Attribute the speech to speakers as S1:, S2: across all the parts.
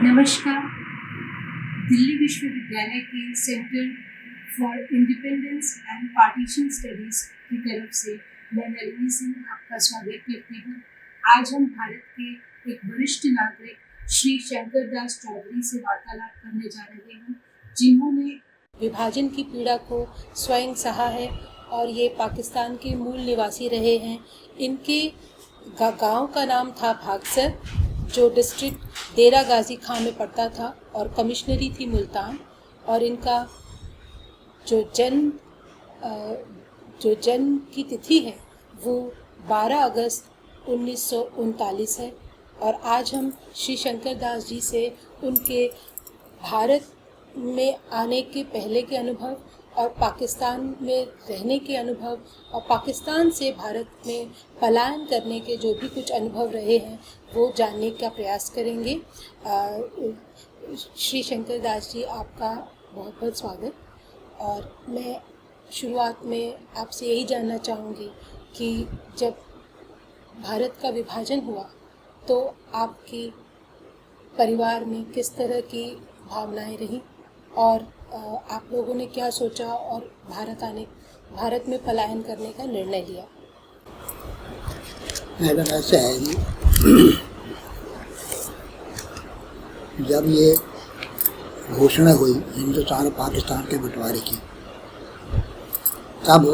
S1: नमस्कार। दिल्ली विश्वविद्यालय के centre for independence and partition studies की तरफ से मैं नलिनी सिंह आपका स्वागत करती हूँ। आज हम भारत के एक वरिष्ठ नागरिक श्री शंकर दास चौधरी से वार्तालाप करने जा रहे हैं, जिन्होंने विभाजन की पीड़ा को स्वयं सहा है और ये पाकिस्तान के मूल निवासी रहे हैं। इनके गांव का नाम था भागसर, जो डिस्ट्रिक्ट देरा गाजी खां में पड़ता था और कमिश्नरी थी मुल्तान। और इनका जो जन्म की तिथि है वो 12 अगस्त 1939 है। और आज हम श्री शंकर दास जी से उनके भारत में आने के पहले के अनुभव और पाकिस्तान में रहने के अनुभव और पाकिस्तान से भारत में पलायन करने के जो भी कुछ अनुभव रहे हैं वो जानने का प्रयास करेंगे। श्री शंकर दास जी, आपका बहुत बहुत स्वागत। और मैं शुरुआत में आपसे यही जानना चाहूँगी कि जब भारत का विभाजन हुआ तो आपके परिवार में किस तरह की भावनाएं रहीं और आप लोगों ने क्या सोचा और भारत में पलायन करने का निर्णय लिया?
S2: मैडम, ऐसा है जी, जब ये घोषणा हुई हिंदुस्तान और पाकिस्तान के बंटवारे की, तब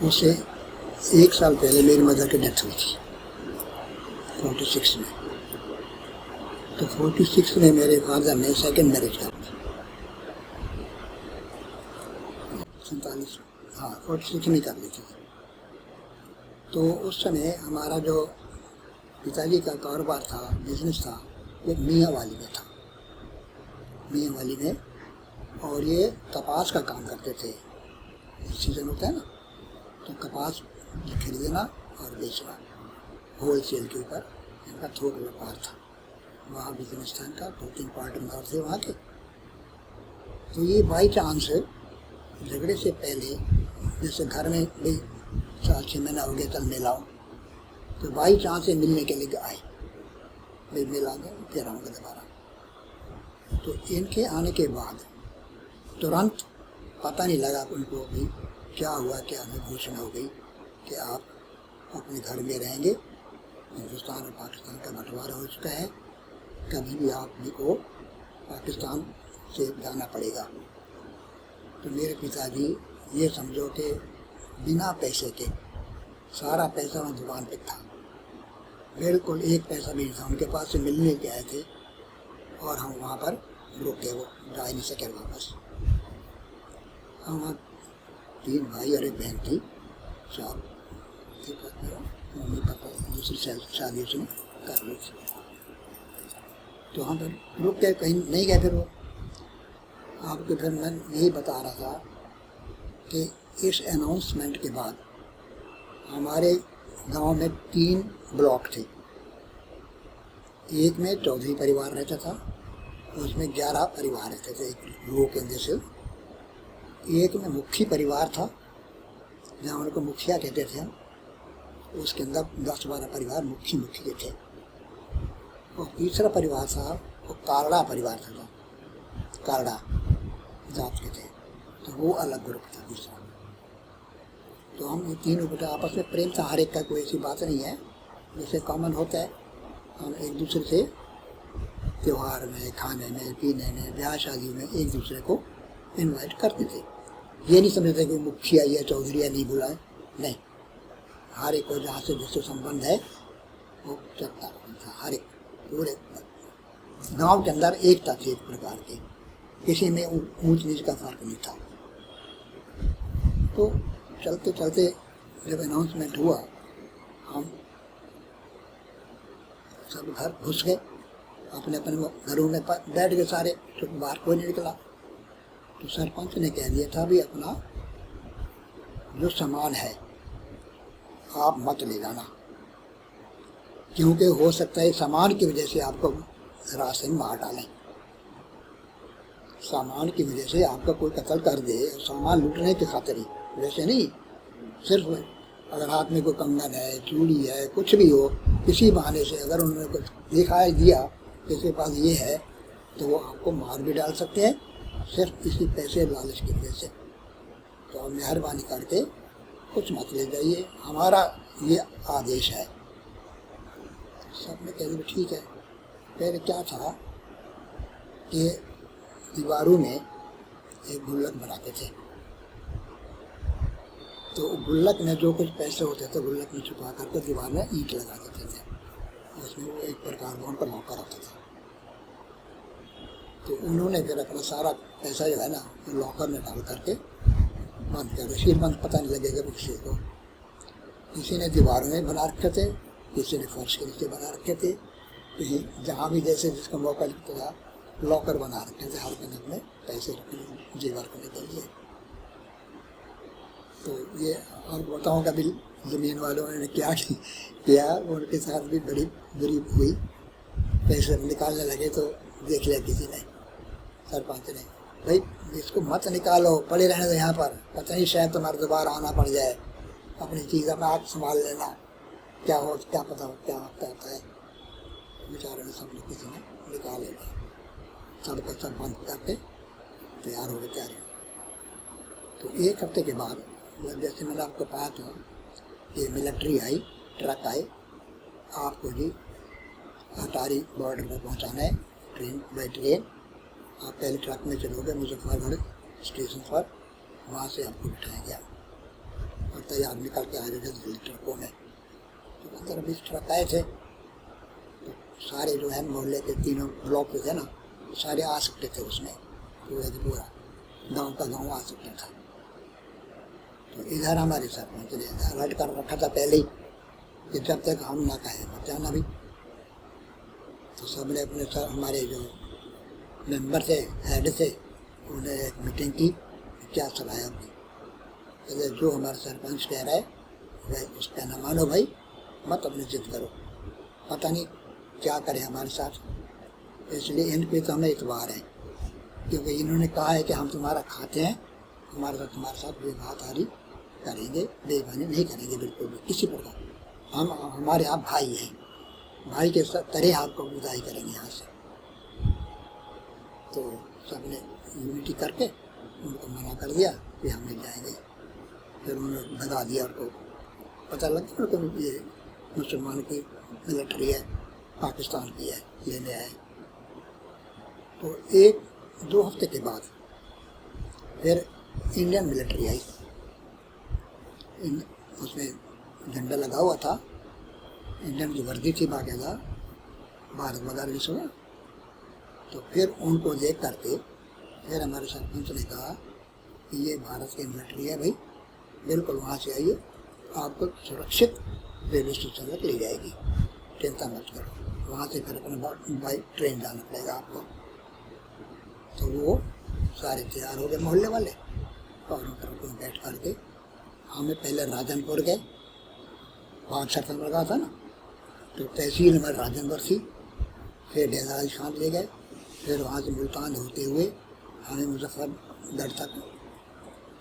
S2: उससे 1 साल पहले मेरी मदर की डेथ हुई थी 46 में। तो 46 में मेरे फादर ने सेकंड मैरिज कर दी। 47, हाँ 46 में कर ली थी। तो उस समय हमारा जो पिताजी का कारोबार था, बिजनेस था, ये मियाँ वाली में था, मियाँ वाली में। और ये कपास का काम करते थे। सीजन होता है ना, तो कपास खरीदना और बेचना होल सेल के ऊपर इनका थोक व्यापार था। वहाँ बिजनेस था इनका, 2-3 पार्टनर थे वहाँ के। तो ये बाई चांस झगड़े से पहले, जैसे घर में भाई 4-6 महीना हो गया, चल मिलाओ, तो बाई चांस से मिलने के लिए आए, भाई मिला गए, फिर आऊँगा दोबारा। तो इनके आने के बाद तुरंत पता नहीं लगा उनको भी क्या हुआ, क्या हमें घोषणा हो गई कि आप अपने घर में रहेंगे, हिंदुस्तान और पाकिस्तान का बंटवारा हो चुका है, कभी भी आप भी को पाकिस्तान से जाना पड़ेगा। तो मेरे पिताजी ये समझो कि बिना पैसे के, सारा पैसा वहाँ दुकान पे था, बिल्कुल 1 पैसा भी नहीं था उनके पास से। मिलने के आए थे और हम वहाँ पर रुके, वो जा नहीं सके वापस। हम वहाँ 3 भाई और 1 बहन थी, 4 मम्मी पापा दूसरी शादी उसने कर ली थी। तो हम फिर रुक के कहीं नहीं गए। फिर वो आपको फिर मैं यही बता रहा था कि इस अनाउंसमेंट के बाद हमारे गांव में 3 ब्लॉक थे। एक में चौधरी परिवार रहता था, उसमें 11 परिवार रहते थे एक रो के अंदर से। एक में मुखी परिवार था, जहाँ उनको मुखिया कहते थे हम, उसके अंदर 10-12 परिवार मुखी के थे। और तीसरा परिवार था वो कारड़ा परिवार था, कारड़ा जात के थे, तो वो अलग ग्रुप था दूसरा। तो हम ये तीनों बेटा आपस में प्रेम था, हर एक का, कोई ऐसी बात नहीं है, जैसे कॉमन होता है। हम एक दूसरे से त्यौहार में, खाने में, पीने में, ब्याह शादी में एक दूसरे को इनवाइट करते थे। ये नहीं समझते कि मुखिया या चौधरी या नहीं बुलाए, नहीं, हर एक को जहाँ से जिससे संबंध है वो चलता था। हर एक पूरे गांव के अंदर एकता थी, एक प्रकार की, किसी में ऊंच नीच का फर्क नहीं था। तो चलते चलते जब अनाउंसमेंट हुआ, हम सब घर घुस गए, अपने अपने घरों में बैठ गए सारे, तो बाहर कोई नहीं निकला। तो सरपंच ने कह दिया था भी अपना जो सामान है आप मत ले जाना, क्योंकि हो सकता है सामान की वजह से आपको रास्ते में मार डालें, सामान की वजह से आपका कोई कत्ल कर दे, सामान लूटने की खातिर ही, वैसे नहीं। सिर्फ अगर हाथ में कोई कंगन है, चूड़ी है, कुछ भी हो, किसी बहाने से अगर उन्होंने कुछ दिखाई दिया किसी के पास ये है तो वो आपको मार भी डाल सकते हैं सिर्फ इसी पैसे लालच की वजह से। तो आप मेहरबानी करके कुछ मत ले जाइए, हमारा ये आदेश है। सब ने कह दिया ठीक है। पहले क्या था कि दीवारों में एक गुल्लक बनाते थे, तो गुल्लक में जो कुछ पैसे होते थे गुल्लक में छुपा करके दीवार में ईंट लगा देते थे, उसमें वो एक प्रकार का उनका लॉकर आता था। तो उन्होंने फिर अपना सारा पैसा जो है ना लॉकर में डाल करके बंद कर दिया, बंद पता नहीं लगेगा किसी को। किसी ने दीवारों में बना रखे थे, किसी ने फर्श के नीचे बना रखे थे, कहीं जहाँ भी जैसे जिसका मौका लिखता था लॉकर बना रखे थे हर दिन में पैसे रखने जेवर करने के लिए। तो ये और बताऊँ कभी ज़मीन वालों ने क्या किया, उनके साथ भी बड़ी बुरी हुई। पैसे निकालने लगे तो देख लिया किसी ने, सरपंच ने, भाई इसको मत निकालो, पड़े रहने दो यहाँ पर, पता नहीं शायद तुम्हारा दोबारा आना पड़ जाए, अपनी चीज़ अपना हाथ संभाल लेना, क्या हो क्या पता हो क्या होता है। बेचारे ने सबने किसी ने निकाल लिया, सब का सब बंद करके तैयार हो गए तैयारी। तो एक हफ्ते के बाद जैसे मैंने आपको कहा था कि मिलिट्री आई, ट्रक आए, आपको जी अटारी बॉर्डर पर पहुँचाना है ट्रेन बाई ट्रेन। आप पहले ट्रक में चलोगे मुजफ्फरगढ़ स्टेशन पर, वहाँ से आपको बिठाएंगे और तैयार निकल के आ जाएगा दिल्ली ट्रकों में। तो 15-20 ट्रक आए थे, तो सारे जो है मोहल्ले के तीनों ब्लॉक थे ना, सारे आ सकते थे उसमें, पूरा की पूरा गाँव का गाँव आ सकता था। तो इधर हमारे सरपंच ने अलर्ट कर रखा था पहले ही कि जब तक हम ना कहें मत जाना भी। तो सब ने अपने सर हमारे जो मेंबर थे, हेड थे, उन्होंने एक मीटिंग की, क्या सलाह है अपनी, कहते जो हमारा सरपंच कह रहा है वह उसका ना मानो भाई, मत अपनी जिद करो, पता नहीं क्या करे हमारे साथ। इसलिए इन पे तो हमें इतबार है, क्योंकि इन्होंने कहा है कि हम तुम्हारा खाते हैं, तुम्हारे साथ बेवफादारी करेंगे, बेईमानी नहीं करेंगे बिल्कुल भी किसी प्रकार। हम हमारे आप भाई हैं, भाई के साथ तरह आपको विदाई करेंगे यहाँ से। तो सबने यूनिटी करके उनको मना कर दिया कि हम नहीं जाएंगे। फिर उन्होंने भगा दिया, उनको पता लग गया उनको ये मुसलमान की मिलिट्री है, पाकिस्तान की है, लेने आए। तो 1-2 हफ्ते के बाद फिर इंडियन मिलिट्री आई, उसमें झंडा लगा हुआ था, इंडियन की वर्दी थी बाकायदा, भारत वगैरह सुना। तो फिर उनको देख करके फिर हमारे सरपंच ने कहा कि ये भारत की मिलिट्री है भाई, बिल्कुल वहाँ से आइए, आपको सुरक्षित रेलवे स्टेशन तक ले जाएगी, चिंता मत करो। वहाँ से फिर अपने बाई ट्रेन जाना पड़ेगा आपको। तो वो सारे तैयार हो गए मोहल्ले वाले, और उनको बैठ करके हमें पहले राजनपुर गए, वहाँ छतन लगा था ना, तो तहसील में राजनपुर थी, फिर डेराज खान ले गए, फिर वहाँ से मुल्तान होते हुए हमें मुजफ्फरगढ़ तक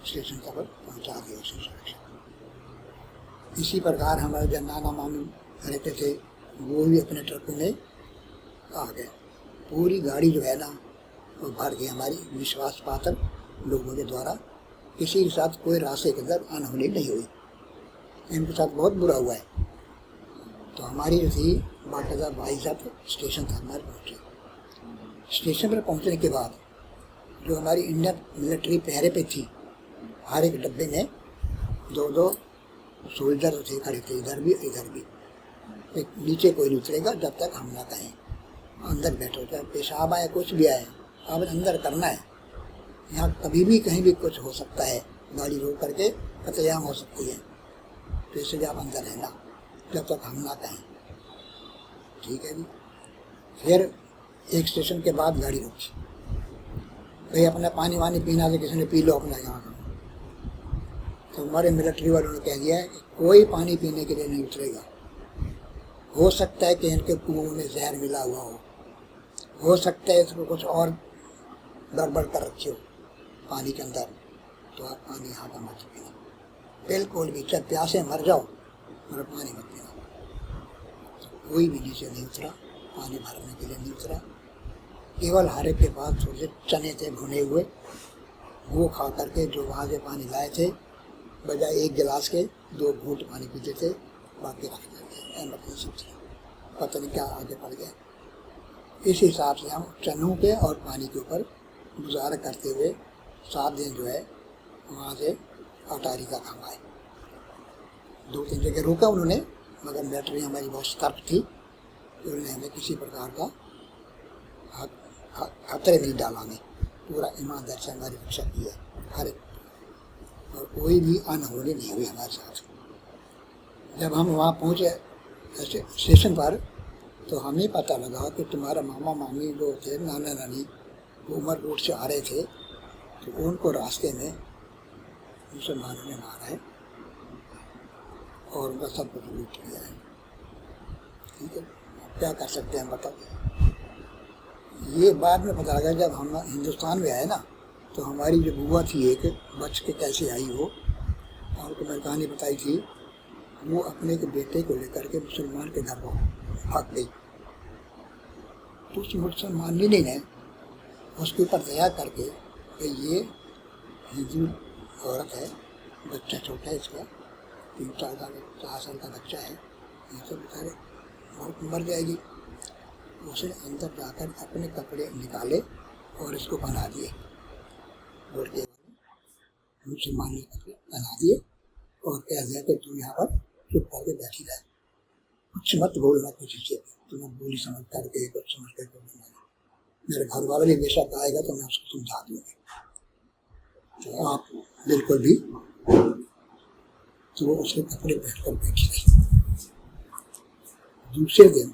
S2: स्टेशन तक पहुँचा दिया स्टेशन। इसी प्रकार हमारे जो नाना मामी रहते थे वो भी अपने ट्रकों में आ गए। पूरी गाड़ी जो है ना वो भर गई हमारी विश्वास पात्र लोगों के द्वारा। किसी के साथ कोई रास्ते के अंदर अनहोनी नहीं हुई, इनके साथ बहुत बुरा हुआ है। तो हमारी जो थी बाकायदा 22 स्टेशन था हमारे पहुँचे। स्टेशन पर पहुँचने के बाद जो हमारी इंडियन मिलिट्री पहरे पे थी, हर एक डब्बे में 2-2 सोल्जर थे खड़े थे, इधर भी इधर भी। नीचे कोई नहीं उतरेगा जब तक हम ना कहें, अंदर बैठो, चाहे पेशाब आए कुछ भी आए, अब अंदर करना है। यहाँ कभी भी कहीं भी कुछ हो सकता है, गाड़ी रोक करके कतलेआम हो सकती है, तो इसलिए आप अंदर रहना जब तक हम ना कहें। ठीक है जी। फिर एक स्टेशन के बाद गाड़ी रुकी, भाई अपना पानी वानी पीना तो किसी ने पी लो अपना यहाँ का। तो हमारे मिलिट्री वालों ने कह दिया है कि कोई पानी पीने के लिए नहीं उतरेगा। हो सकता है कि इनके कुओं में जहर मिला हुआ हो सकता है इसको कुछ और गड़बड़ कर रखे हो पानी के अंदर, तो आप पानी यहाँ का मत पीना बिल्कुल भी, चाहे प्यासे मर जाओ मगर पानी मत पीना। तो कोई भी नीचे नहीं उतरा, पानी भरने के लिए नहीं उतरा। केवल हर एक के पास थोड़े से चने थे भुने हुए, वो खा करके जो वहाँ से पानी लाए थे, बजाय एक गिलास के 2 घूंट पानी पीते थे, बाकी रख देते। इमरजेंसी थी, पता नहीं क्या आगे पड़ गया। इस हिसाब से हम चनों के और पानी के ऊपर गुजारा करते हुए 7 दिन जो है वहाँ से अटारी का काम आए। 2-3 जगह रोका उन्होंने, मगर मिलिट्री हमारी बहुत सतर्क थी, उन्होंने हमें किसी प्रकार का खतरे नहीं डाला। हमें पूरा ईमानदारी से हमारी रक्षा की है हर एक, और कोई भी अनहोनी नहीं हुई हमारे साथ। जब हम वहाँ पहुँचे स्टेशन पर, तो हमें पता लगा कि तुम्हारा मामा मामी जो थे, नाना नानी, वो उमर रोड से आ रहे थे, तो उनको रास्ते में मुसलमानों ने मारा है और उनका सब कुछ लूट लिया है। ठीक है, क्या कर सकते हैं बताओ। ये बाद में पता लगा जब हम हिंदुस्तान में आए ना, तो हमारी जो बुआ थी एक, बच के कैसे आई वो, और उनको मैंने कहानी बताई थी, वो अपने के बेटे को लेकर के मुसलमान के घर को भाग गई। तो उस मुसलमानी ने उसके ऊपर दया करके कि ये हिंदू औरत है, बच्चा छोटा है इसका, 3-4 साल का बच्चा है, ये तो बेचारे बहुत मर जाएगी। उसे अंदर जाकर अपने कपड़े निकाले और इसको पहना दिए, लड़के मुसलमान ने कपड़े पहना दिए और कह दिया कि तुम यहाँ पर चुप करके बैठी रहे, कुछ मत बोलना किसी से, तुम्हें बोली समझ करके कुछ समझ करके बोलना। मेरे घर वाले भी बेशक आएगा तो मैं उसको समझा दूँगी, तो आप बिल्कुल भी। तो वो उसके कपड़े पहन कर बैठी रही। दूसरे दिन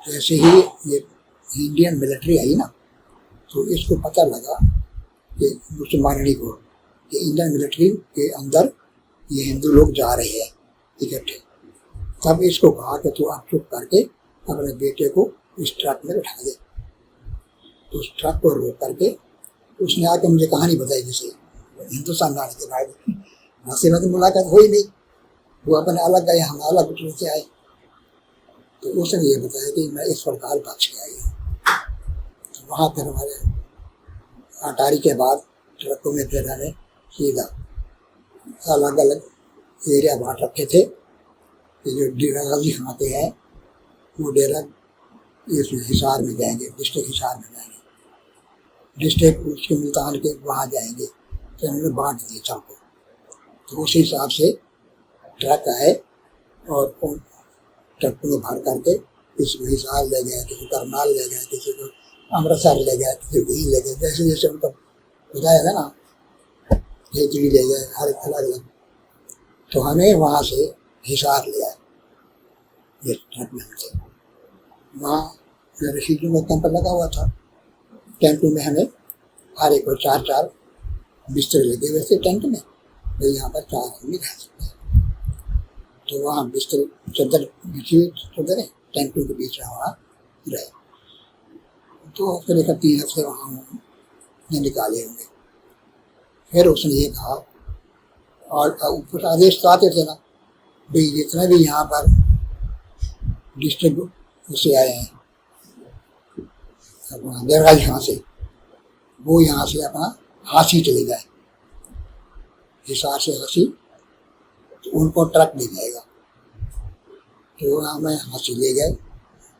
S2: जैसे ही ये इंडियन मिलिट्री आई ना, तो इसको पता लगा कि मुसलमानी को कि इंडियन मिलिट्री के अंदर ये हिंदू लोग जा रहे हैं इकट्ठे। तब इसको कहा कि तू आप चुप करके अपने बेटे को इस ट्रक में बैठा दे। तो उस ट्रक को रोक करके उसने आके मुझे कहानी बताई, जैसे हिंदुस्तान जाने के बाद वहाँ से तो मुलाकात हुई नहीं, वो अपने अलग गए, हम अलग उठ से आए। तो उसने ये बताया कि मैं इस प्रकार बच के आई हूँ। तो वहाँ फिर हमारे अटारी के बाद ट्रकों में फिर हमें सीधा अलग अलग एरिया बांट रखे थे कि जो डेरा गाजी खां के हैं वो डेरा इस हिसार में जाएंगे, डिस्ट्रिक्ट हिसार में जाएंगे, डिस्ट्रिक्ट उसके मुल्तान के वहाँ जाएंगे। तो हमने बांट दिए सबको। तो उसी हिसाब से ट्रक आए और उन ट्रक में भर करके किसी को हिसार ले गए, किसी को करनाल ले गए, किसी को अमृतसर ले गए, किसी को ले गए, जैसे जैसे उनको बताया था ना, खेतड़ी ले गए, हर एक अलग अलग। तो हमें वहाँ से हिसार लिया ये ट्रक में हमसे। वहाँ रशीदों में कैंप लगा हुआ था, टेंटों में हमें हर एक को 4-4 बिस्तर लगे हुए थे टेंट में, तो यहाँ पर 4 आदमी रह सकते हैं। तो वहाँ बिस्तर चादर बिछी हुई चादर है, टेंटों के बीच में वहाँ रहे। तो हफ्ते लेकर 3 हफ्ते वहाँ निकाले होंगे। फिर उसने ये कहा, और ऊपर आदेश तो आते थे ना भाई, जितना भी यहाँ पर डिस्ट्रिक्ट उससे आए हैं देवराज यहाँ से, वो यहाँ से अपना हांसी चले जाए, हिसार से हांसी, तो उनको ट्रक दे जाएगा। तो हमें हांसी ले गए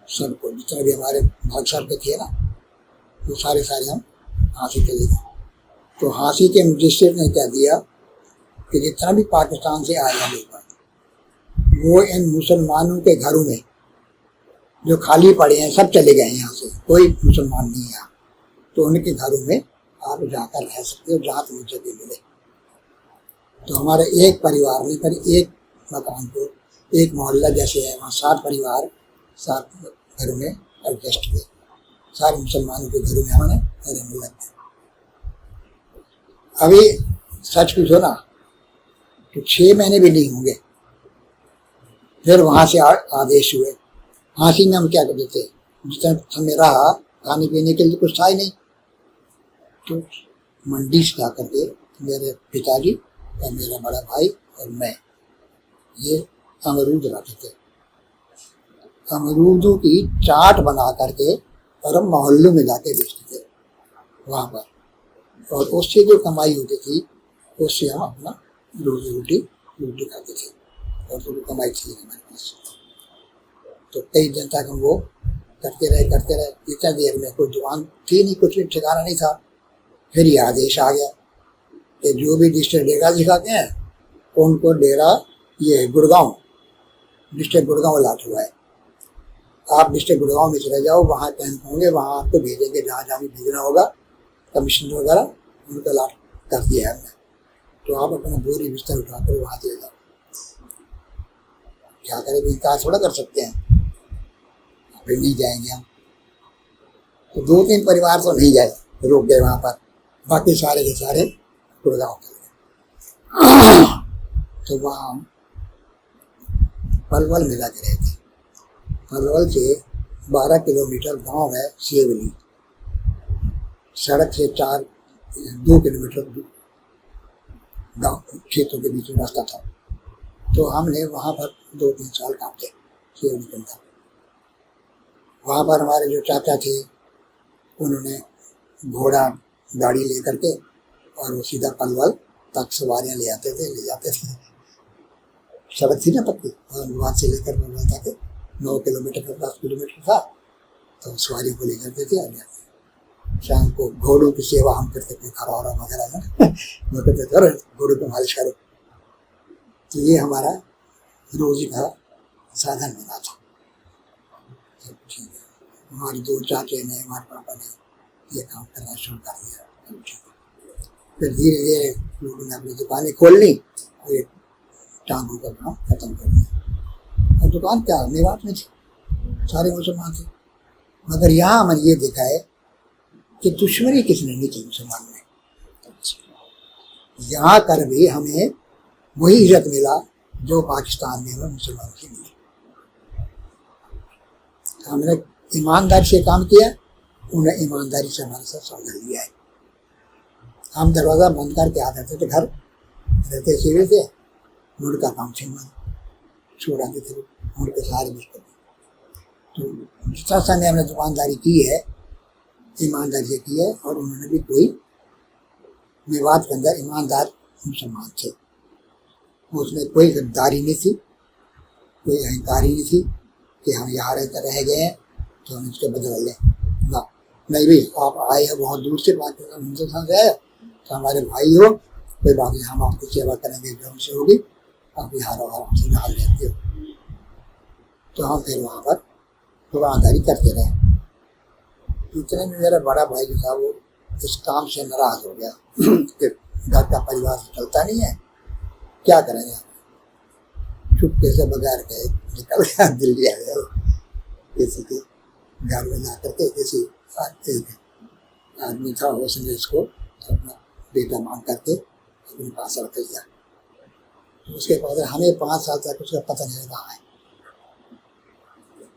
S2: सबको, जितने भी हमारे भाग साहब के थे ना, वो सारे हम हांसी चले गए। तो हांसी के मजिस्ट्रेट ने क्या दिया कि जितना भी पाकिस्तान से आया लोग, वो इन मुसलमानों के घरों में जो खाली पड़े हैं सब चले गए यहाँ से, कोई मुसलमान नहीं है। तो उनके घरों में आप जाकर रह सकते हो जहाँ तुम्हें जगह मिले। तो हमारे एक परिवार में पर एक मकान को एक मोहल्ला जैसे है, वहाँ 7 परिवार 7 घरों में एडजस्ट हुए, सारे मुसलमानों के घरों में हमने रहने लग गए। अभी सच पूछो ना तो 6 महीने भी नहीं होंगे, फिर वहाँ से आदेश हुए। हांसी में हम क्या करते थे, जितना समय रहा खाने पीने के लिए कुछ था ही नहीं, तो मंडी से जा करके मेरे पिताजी और मेरा बड़ा भाई और मैं ये अमरूद लाते थे। अमरूदों की चाट बना करके और हम मोहल्लों में जाके बेचते थे वहाँ पर, और उससे जो कमाई होती थी उससे हम अपना रोजी रोटी रोटी खाते थे, और तो कमाई थी हमारे पास। तो कई दिन तक हम वो करते रहे। इतना देर में कोई दुकान थी नहीं, कुछ भी ठिकाना नहीं था। फिर ये आदेश आ गया कि जो भी डिस्ट्रिक्ट डेरा दिखाते हैं उनको डेरा ये गुड़गांव, डिस्ट्रिक्ट गुड़गांव अलॉट हुआ है, आप डिस्ट्रिक्ट गुड़गांव में चले जाओ, वहाँ कैंप होंगे, वहाँ आपको भेजेंगे जहाँ जहाँ भी भेजना होगा, कमीशन वगैरह उनको अलॉट कर दिया है हमने। तो आप अपना बोरी बिस्तर उठाकर वहाँ चले जाओ। क्या करें, इनकार थोड़ा कर सकते हैं, फिर नहीं जाएंगे हम। तो 2-3 परिवार तो नहीं गए, रुक गए वहाँ पर, बाकी सारे के सारे गुड़गांव चले गए। तो वहाँ हम पलवल में लग रहे थे। पलवल से 12 किलोमीटर गांव है सेवली, सड़क से 2 किलोमीटर गांव खेतों के बीच में रास्ता था। तो हमने वहाँ पर 2-3 साल काटे सेवली के अंदर। वहाँ पर हमारे जो चाचा थे उन्होंने घोड़ा गाड़ी ले करके और वो सीधा पलवल तक सवारियाँ ले जाते थे। सड़क थी ना पक्की, और वहाँ से लेकर पलवल तक 9 किलोमीटर 10 किलोमीटर था। तो सवारी को ले करते थे और शाम को घोड़ों की सेवा हम करते थे, खरौरा वगैरह ना वो कहते थे घोड़ों को मालिश करो। तो ये हमारा रोजी का साधन बना था। ठीक है, हमारे 2 चाचे ने, हमारे पापा ने ये काम करना शुरू कर दिया। फिर धीरे धीरे लोगों ने अपनी दुकानें खोल ली और ये टांगों का काम खत्म कर दिया। और दुकान क्या मेवात में थी, सारे मुसलमान थे, मगर यहाँ मैंने ये देखा है कि दुश्मनी किसने नहीं की मुसलमान में। यहाँ कर भी हमें वही इज्जत मिला जो पाकिस्तान में हमें मुसलमान की मिली। हमने ईमानदारी से काम किया, उन्हें ईमानदारी से हमारे साथ सौदा लिया है। हम दरवाज़ा बंद करके आ जाते थे, घर रहते सीढ़ी थे, मुड़ का काम से छोड़ा देते थे, मुड़ के सारे बिस्तर। तो जितना समय हमने दुकानदारी की है ईमानदारी से की है, और उन्होंने भी कोई मेवात के अंदर ईमानदार मुसलमान थे, उसमें कोई गद्दारी नहीं थी, कोई अहंकारी नहीं थी कि हम यहाँ रह गए हैं तो हम इसके बदल लें ना। नहीं भाई, आप आए हैं बहुत दूर से, पाकिस्तान हिंदुस्तान से आए तो हमारे भाई हो, कोई बात नहीं, हम आपकी सेवा करेंगे जो हमसे होगी, आप यहाँ रहो, हमसे जहाँ रहते हो। तो हम फिर वहाँ पर दुकानदारी करते रहे। इतने में मेरा बड़ा भाई जो था वो इस काम से नाराज हो गया कि घर का परिवार चलता नहीं है, क्या करेंगे। चुपके से बगैर के निकल गया, दिल्ली आ गया, किसी के घर में जा करके किसी आदमी था, उसने इसको अपना बेटा मांग करके अपने पास रख लिया। तो उसके बाद हमें 5 साल तक उसका पता नहीं लगा है।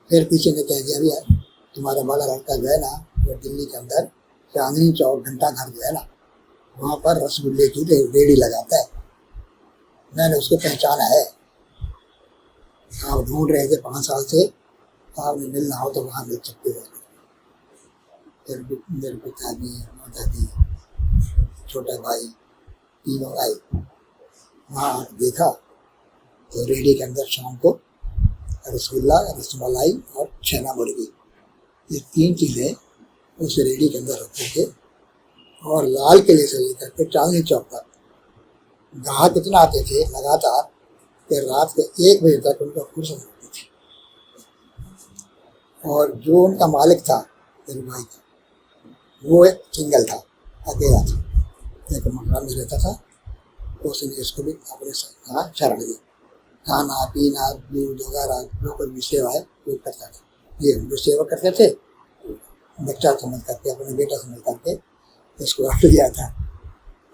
S2: फिर किसी ने कह दिया भैया तुम्हारा बड़ा लड़का जो है ना, वो दिल्ली के अंदर चांदनी चौक घंटा घर जो है ना, वहाँ पर रसगुल्ले की रेडी लगाता है, मैंने उसको पहचाना है। आप ढूंढ रहे थे 5 साल से, आपने मिलना हो तो वहाँ मिल सकते हो। फिर मेरे पिताजी, दादी, छोटा भाई, तीनों आए, वहाँ देखा तो रेडी के अंदर शाम को रसगुल्ला, रसमलाई और छेना मुर्गी, ये 3 चीज़ें उस रेडी के अंदर रखते थे। और लाल किले से लेकर के चांदनी चौक तक ग्राहक इतना आते थे लगातार कि रात के 1 बजे तक उनका फुर्सत होती थी। और जो उनका मालिक था मेरे भाई का, वो एक सिंगल था, अकेला था, एक मकान में रहता था। उसने इसको भी अपने साथ शरण दी, खाना पीना दूध वगैरह जो कोई भी सेवा है वो करता था। ये हम जो सेवा करते थे बच्चा समझ करके, अपने बेटा समझ करके इसको रख लिया था।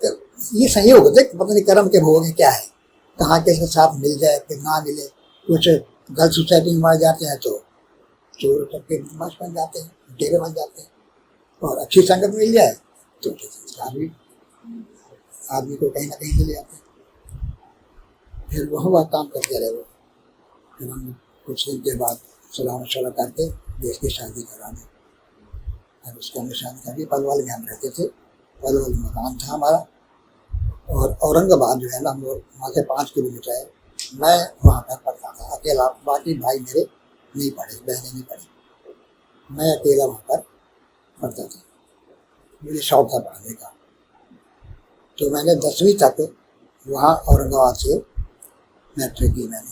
S2: तो ये संयोग होते, पता नहीं कर्म के भोग क्या है, कहाँ के साथ मिल जाए फिर ना मिले। कुछ गलत सोसाइटी में मर जाते हैं तो चोर करके बदमाश बन जाते हैं, डेरे बन जाते हैं, और अच्छी संगत मिल जाए तो आदमी को कहीं ना कहीं से ले आते हैं। फिर वह काम करते रहे वो। फिर हम कुछ दिन के बाद सलाह मशवरा करके देश की शादी करा दी। और उसके हमने शादी कर दी। पलवल में हम रहते थे, पलवल में मकान था हमारा। और औरंगाबाद जो है ना, हम लोग वहाँ से 5 किलोमीटर है। मैं वहाँ पर पढ़ता था अकेला, बाकी भाई मेरे नहीं पढ़े, बहनें नहीं पढ़ी, मैं अकेला वहाँ पर पढ़ता था। मुझे शौक था पढ़ने का, तो मैंने 10वीं तक वहाँ औरंगाबाद से मैट्रिक की मैंने।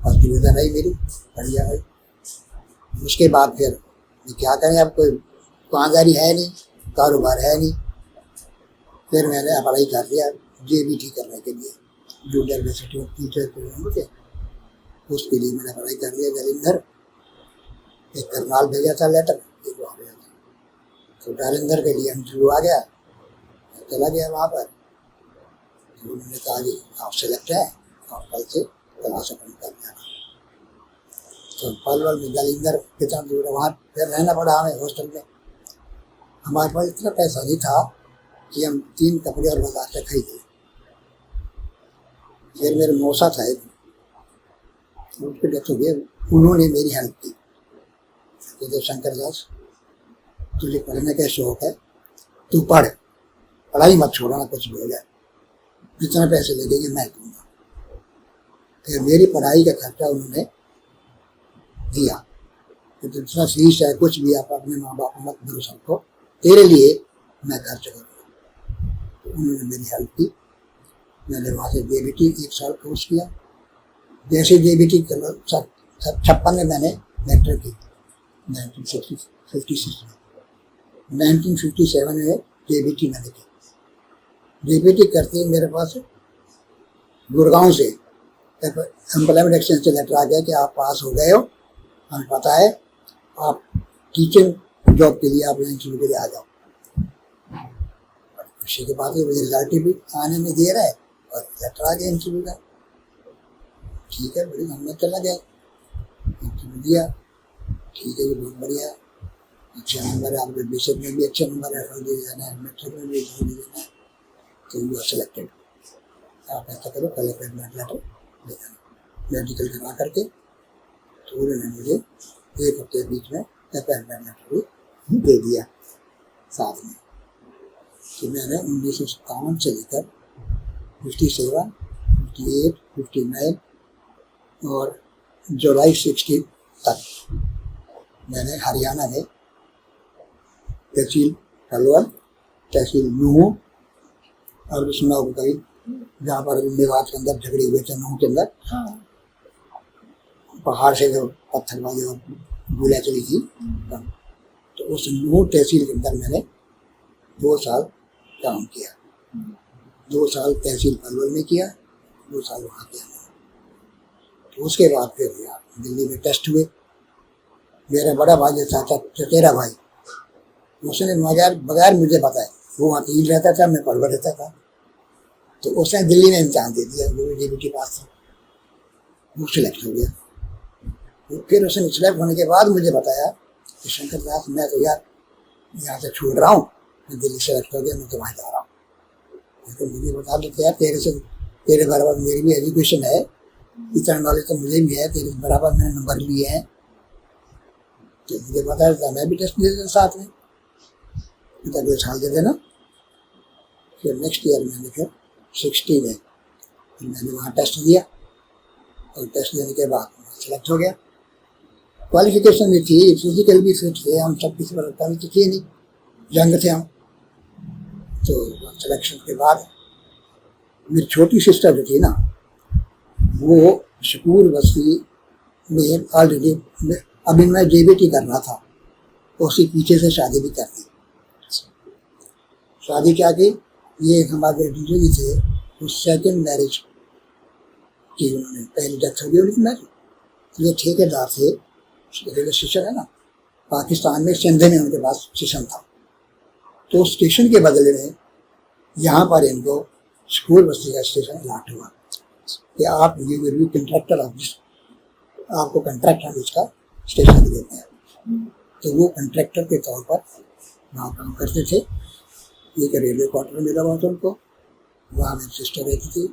S2: फर्स्ट डिवीज़न रही मेरी, बढ़िया रही। उसके बाद फिर क्या करें, अब कोई दुकानदारी है नहीं, कारोबार है नहीं। फिर मैंने पढ़ाई कर लिया JBT करने के लिए, जूनियर बेसिक टीचर थे, उसके लिए मैंने पढ़ाई कर लिया जालंधर। एक करनाल भेजा था लेटर, एक वहाँ भेजा था, तो जालंधर के लिए इंटरव्यू आ गया, चला गया वहाँ पर। तो उन्होंने कहा कि आप सेलेक्ट है, आप कल से क्लास अटेंड कर जाना। तो पलवल में जालंधर कितना दूर है, वहाँ फिर रहना पड़ा हमें हॉस्टल में। हमारे पास इतना पैसा नहीं था कि हम 3 कपड़े और बाजार से खरीदे। फिर मेरे मौसा था एक, उसके डेथ हो गए, उन्होंने मेरी हेल्प की। कहते शंकर दास, तुझे पढ़ने का शौक है, तू पढ़, पढ़ाई मत छोड़ना, कुछ भी हो जाए, जितने पैसे लगेंगे मैं दूंगा। फिर मेरी पढ़ाई का खर्चा उन्होंने दिया कि जितना फीस है कुछ भी आप अपने माँ बाप मत भरोसा रखो, तेरे लिए मैं खर्च करूँगा। तो उन्होंने मेरी हेल्प की। मैंने वहाँ से JBT 1 साल कोर्स किया। जैसे JBT 56 में मैंने मैट्रिक की, 1956 में, 1957 में JBT मैंने की। JBT करते मेरे पास गुड़गांव से एम्प्लॉयमेंट एक्सचेंज से लेटर आ गया कि आप पास हो गए हो, हमें पता है, आप टीचिंग जॉब के लिए आप इंटरव्यू के लिए आ जाओ। खुशी की बात है, मुझे रिजल्ट भी आने में दे रहा है और लेटर आ गया इंटरव्यू का। ठीक है, बड़ी हमने चला गया, इंटरव्यू दिया, ठीक है, ये बहुत बढ़िया, अच्छे नंबर है, आपके बेसिक में भी अच्छे नंबर है, फर्स्ट डिवीजन है, मैट्रिक में भी अच्छे डिवीजन है, तो यू आर सिलेक्टेड। आप ऐसा करो, कल अपॉइंटमेंट लेटर दे देना, मेडिकल करा करके। तो उन्होंने मुझे 1 हफ्ते के बीच में अपॉइंटमेंट लेटर भी दे दिया साथ में। तो मैंने 1957 से लेकर 57, 58, 59 और जुलाई 60 तक मैंने हरियाणा में तहसील पलवल, तहसील नूह और उस नौ कहीं जहाँ पर मेवात के अंदर झगड़े हुए थे, नूह के अंदर पहाड़ से जो पत्थरबाजी और गोलियाँ चली थी, तो उस नूह तहसील के अंदर मैंने 2 साल काम किया। 2 साल तहसील पलवल में किया, 2 साल वहाँ किया मैंने। तो उसके बाद फिर दिल्ली में टेस्ट हुए। मेरा बड़ा भाई जो था चचेरा भाई, उसने बगैर मुझे बताए, वो वकील रहता था, मैं पलवल रहता था, तो उसने दिल्ली में इम्तिहान दे दिया, वो JBT पास था, वो सिलेक्ट हो गया। तो फिर उसने सिलेक्ट होने के बाद मुझे बताया कि शंकर दास, मैं तो यार यहाँ से छोड़ रहा हूँ, मैं दिल्ली सेलेक्ट हो गया, मैं तो वहाँ जा रहा हूँ। तो मुझे बता देते यार, तेरे बराबर मेरी भी एजुकेशन है, इतना नॉलेज तो मुझे भी है, तेरे बराबर मैंने नंबर लिए हैं, तो मुझे बता देता, मैं भी टेस्ट दे देता साथ में, अगले साल दे देना। फिर नेक्स्ट ईयर मैंने फिर 60 में फिर मैंने वहाँ टेस्ट दिया, और टेस्ट देने के बाद सेलेक्ट हो गया। क्वालिफिकेशन भी थी, फिजिकल भी फिट थे, हम सब किसी पर कमी तो थी नहीं, यंग थे हम। तो सिलेक्शन के बाद मेरी छोटी सिस्टर जो थी ना, वो शकूर बस्ती में ऑलरेडी अभी मैं JBT करना था, उसके पीछे से शादी भी कर दी। शादी क्या की, ये हमारे डीजे जी थे, वो सेकंड मैरिज की, उन्होंने पहली डेथ हो गई उनकी मैरिज। ये ठेकेदार थे, रेलवे स्टेशन है ना पाकिस्तान में, सिंधे में उनके पास स्टेशन था, तो स्टेशन के बदले में यहाँ पर इनको स्कूल बस्ती का स्टेशन अलॉट हुआ कि आप ये will be contractor of this, आपको कंट्रैक्ट हम इसका स्टेशन देते हैं। तो वो कंट्रैक्टर के तौर पर वहाँ काम करते थे। एक रेलवे क्वार्टर मिला हुआ था उनको, वहाँ मेरी सिस्टर रहती थी।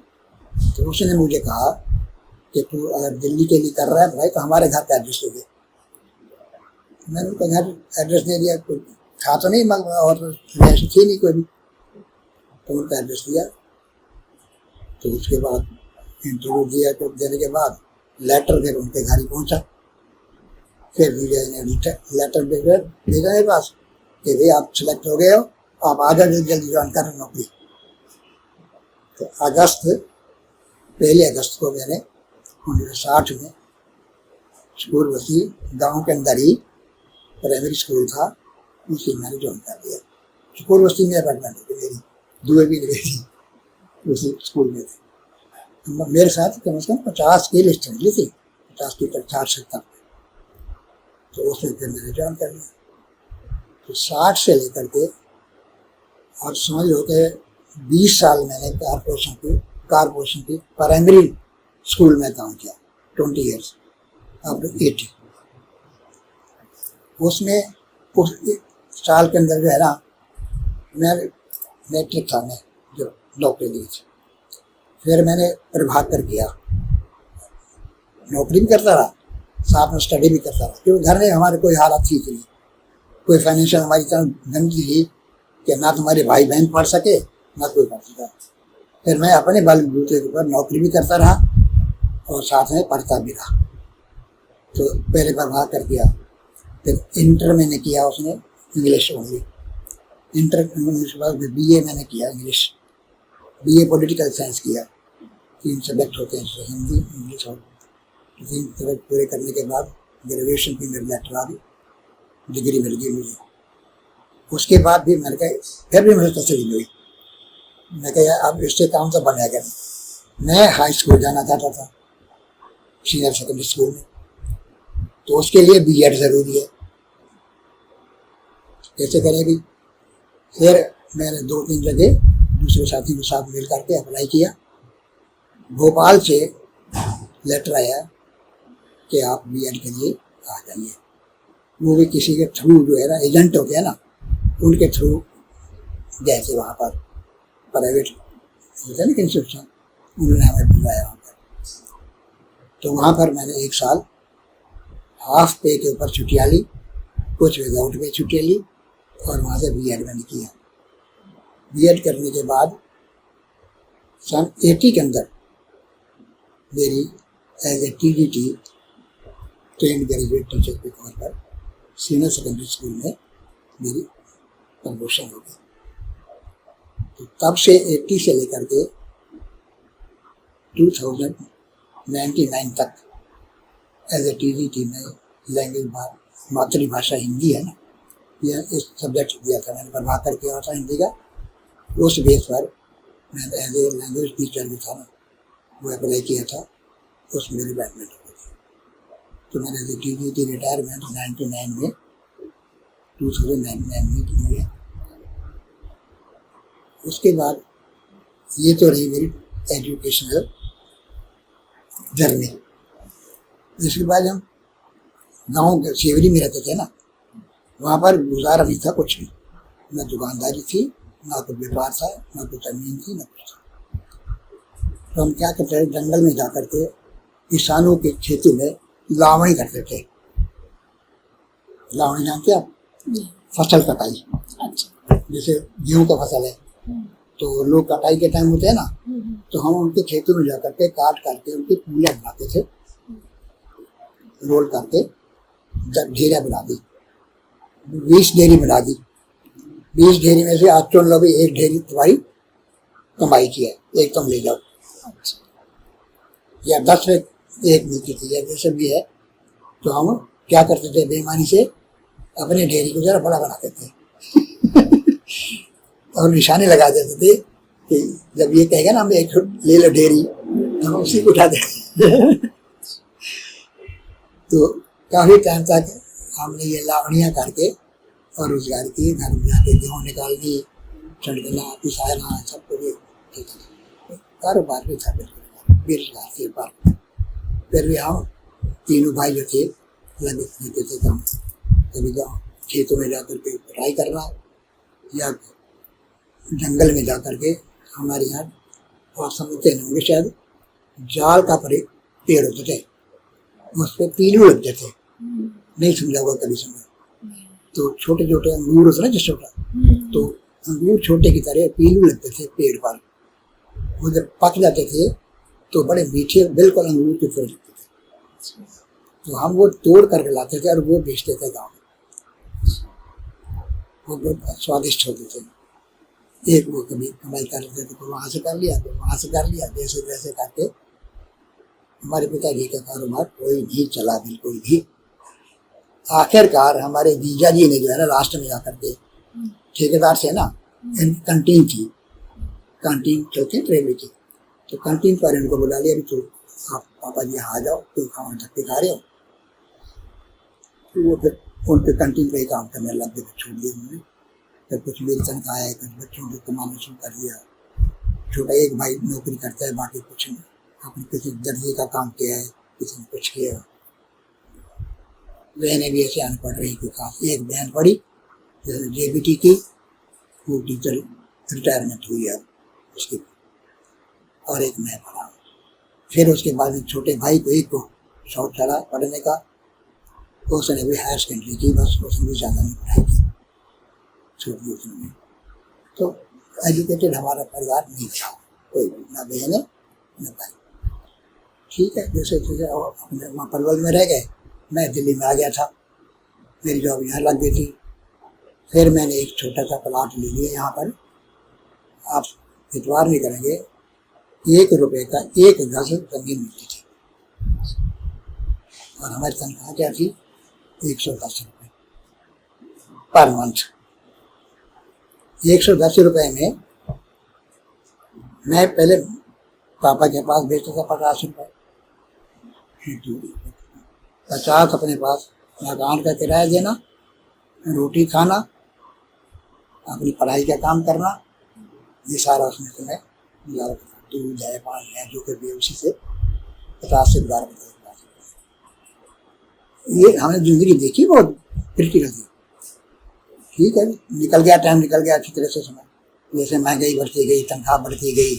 S2: तो उसने मुझे कहा कि तू अगर दिल्ली के लिए कर रहा है भाई तो हमारे घर का एड्रेस दे दे। मैंने उनका घर एड्रेस दे दिया, कोई था तो नहीं मंगवा और ऐसी थी नहीं कोई भी, तो उनका एड्रेस दिया। तो उसके बाद इंटरव्यू दिया, तो देने के बाद लेटर फिर उनके घर ही पहुंचा। फिर विजय ने लेटर भेजा मेरे पास कि भाई आप सिलेक्ट हो गए हो, आप आ जाओ जल्दी ज्वाइन करें नौकरी। तो 1 अगस्त को मैंने 1960 में स्कूल बसी गांव के अंदर ही प्राइमरी स्कूल था, उसी मैंने ज्वाइन कर दिया। स्कूल बस्ती में अपार्टमेंट थी मेरी, दुए भी लगी थी, उसी स्कूल में थे। मेरे साथ कम से कम 50 की लिस्ट निकली थी, 50 की 4 तक। तो उसमें फिर मैंने ज्वाइन कर लिया। तो 60 से लेकर के और समझ लो कि 20 साल मैंने कारपोरेशन की प्राइमरी स्कूल में काम किया, 20 ईयर्स अप टू 80। उसमें उस साल के अंदर जो है ना, मैं मैट्रिक था, मैं जो नौकरी ली थी। फिर मैंने प्रभाकर किया, नौकरी भी करता रहा, साथ में स्टडी भी करता रहा, क्योंकि घर में हमारे कोई हालत ठीक नहीं, कोई फाइनेंशियल हमारी तरह गंदी थी कि ना तुम्हारे भाई बहन पढ़ सके ना कोई पढ़ सका। फिर मैं अपने बलबूते के ऊपर नौकरी भी करता रहा और साथ में पढ़ता भी रहा। तो पहले प्रभाकर किया, फिर इंटर मैंने किया उसने इंग्लिश ओनली। इंटर के बाद BA मैंने किया इंग्लिश, BA पॉलिटिकल साइंस किया। 3 सब्जेक्ट होते हैं, हिंदी इंग्लिश और 3 सब्जेक्ट पूरे करने के बाद ग्रेजुएशन की मेरी लेटर आ गई, डिग्री मिल गई मुझे। उसके बाद भी मैंने कहा, फिर भी मुझे तसल्ली हुई। मैं कहा अब इससे काम तो बनेगा। मैं हाई स्कूल जाना चाहता था, सीनियर सेकेंडरी स्कूल में, तो उसके लिए BEd ज़रूरी है, कैसे करेगी। फिर मैंने 2-3 जगह दूसरे साथी के साथ मिल करके अप्लाई किया। भोपाल से लेटर आया कि आप BEd के लिए आ जाइए। वो भी किसी के थ्रू जो है ना, एजेंट होते हैं ना, उनके थ्रू गए थे वहाँ पर, प्राइवेट होते हैं ना इंस्टीट्यूशन, उन्होंने हमें बुलाया वहाँ पर। तो वहाँ पर मैंने 1 साल हाफ पे के ऊपर छुट्टियाँ ली, कुछ विदाउट पे छुट्टियाँ ली, और वहाँ से BEd मैंने किया। BEd करने के बाद सन 80 के अंदर मेरी as a TDT trained graduate teacher के तौर पर सीनियर सेकेंडरी स्कूल में मेरी प्रमोशन हो गई। तो तब से 80 से लेकर के 2099 तक एज ए TDT में लैंग्वेज मातृभाषा हिंदी है ना, यह इस सब्जेक्ट दिया था मैंने, प्रभाकर किया था हिंदी का। उस बेस पर मैंने एज ए लैंग्वेज टीचर भी था ना, वो अप्लाई किया था, उसमें मेरी बैटमेंट हो गई। तो मैंने एज ए TDT रिटायरमेंट 99 में 2099 में की है। उसके बाद ये तो रही मेरी एजुकेशनल जर्नी। इसके बाद हम गांव के सेवरी में रहते थे ना, वहाँ पर गुजारा नहीं था कुछ भी, ना दुकानदारी थी, ना कुछ व्यापार था, ना कुछ जमीन थी, ना कुछ था। तो हम क्या करते थे, जंगल में जा करके किसानों के खेती में लावणी करते थे। लावणी जानते आप? फसल कटाई।
S1: अच्छा।
S2: जैसे गेहूं का फसल है, तो लोग कटाई के टाइम होते हैं ना, तो हम उनके खेतों में जा करके काट करके उनकी पूलियाँ बनाते थे, रोल करके ढेरिया बना दी, 20 ढेरी बना दी। 20 ढेरी में से आज तो लो भी 1 ढेरी तुम्हारी कमाई की है, एक तुम ले जाओ। अच्छा। या 10 में 1 मिलती थी, या जैसे भी है। तो हम क्या करते थे, बेईमानी से अपने ढेरी को जरा बड़ा बनाते थे और निशाने लगा देते थे कि जब ये कहेगा ना हम एक ले लो ढेरी, तो हम उसी को उठा देते तो काफ़ी टाइम तक हमने ये लावणियाँ करके और रोजगार की, घर में जाके गेहूँ निकाल दी, चढ़ना पिसाना सब कुछ कारोबार भी था, बिल्कुल बेरोजगार थे। पर फिर भी हम तीनों भाई जो थे लगे रहते थे काम, कभी गाँव खेतों में जाकर के पढ़ाई करना, या जंगल में जा कर के हमारे यहाँ, और समझते होंगे शायद, जाल का पेड़ होते थे, उस पर पीलू लगते थे। नहीं समझा होगा कभी समय। तो छोटे छोटे अंगूर होते ना जिस छोटा, तो अंगूर छोटे की तरह पीलू लगते थे पेड़ पर। वो जब पक जाते थे तो बड़े मीठे बिल्कुल अंगूर के तरह लगते थे। तो हम वो तोड़ करके लाते थे और वो बेचते थे गाँव में। वो बहुत स्वादिष्ट होते थे। एक वो कभी कमाई कर लेते थे, तो वहाँ से कर लिया, तो वहाँ से कर लिया, जैसे तैसे करके हमारे पिताजी का कारोबार कोई नहीं चला, बिल्कुल भी। आखिरकार हमारे जीजा जी ने जो है ना लास्ट में जाकर के ठेकेदार से ना, इनकी कैंटीन थी, कैंटीन चलती ट्रेन की, तो कैंटीन पर इनको बुला लिया, अभी तो आप पापा जी आ जाओ, तो खाना धक्के खा रहे हो। तो वो फिर उनके कैंटीन पे ही काम करने लग गए, छोड़ दिया उन्होंने। फिर कुछ मेरी तनख्वाह है, कुछ बच्चों को कमाना शुरू कर दिया। छोटा एक भाई नौकरी करता है, बाकी कुछ नहीं। आपने किसी दर्जी का काम किया है, किसी ने कुछ किया। बहनें भी ऐसे आने पड़ रही थी खास। एक बहन पढ़ी JBT की, वो टीचर रिटायरमेंट हुई है उसकी, और एक मैं पढ़ा। फिर उसके बाद में छोटे भाई को एक को शौक चढ़ा पढ़ने का, तो उसने भी हायर सेकेंडरी की, बस उसने भी ज़्यादा नहीं पढ़ाई की, छोड़ दी उसने। तो एजुकेटेड हमारा परिवार नहीं था, कोई ना बहन है न भाई। ठीक है, जैसे जैसे अपने वहाँ पलवल में रह गए, मैं दिल्ली में आ गया था, मेरी जॉब यहाँ लग गई थी। फिर मैंने एक छोटा सा प्लाट ले लिया यहाँ पर, आप इतवार नहीं करेंगे, 1 रुपए का 1 गज जमीन मिलती थी, और हमारी तनख्वाह क्या थी, 110 रुपये पर मंथ। 110 रुपये में मैं पहले पापा के पास बेचता था 50 रुपये, 50 अपने पास मकान का किराया देना, रोटी खाना, अपनी पढ़ाई का काम करना, ये सारा उसमें से मैं गुजारा करता। दूध है, पानी है, जो कि उसी से 50 से गुजारा करता। ये हमने जिंदगी देखी, बहुत क्रिटिकल थी। ठीक है, निकल गया टाइम, निकल गया अच्छी तरह से समय। जैसे महंगाई बढ़ती गई, तनख्वाह बढ़ती गई,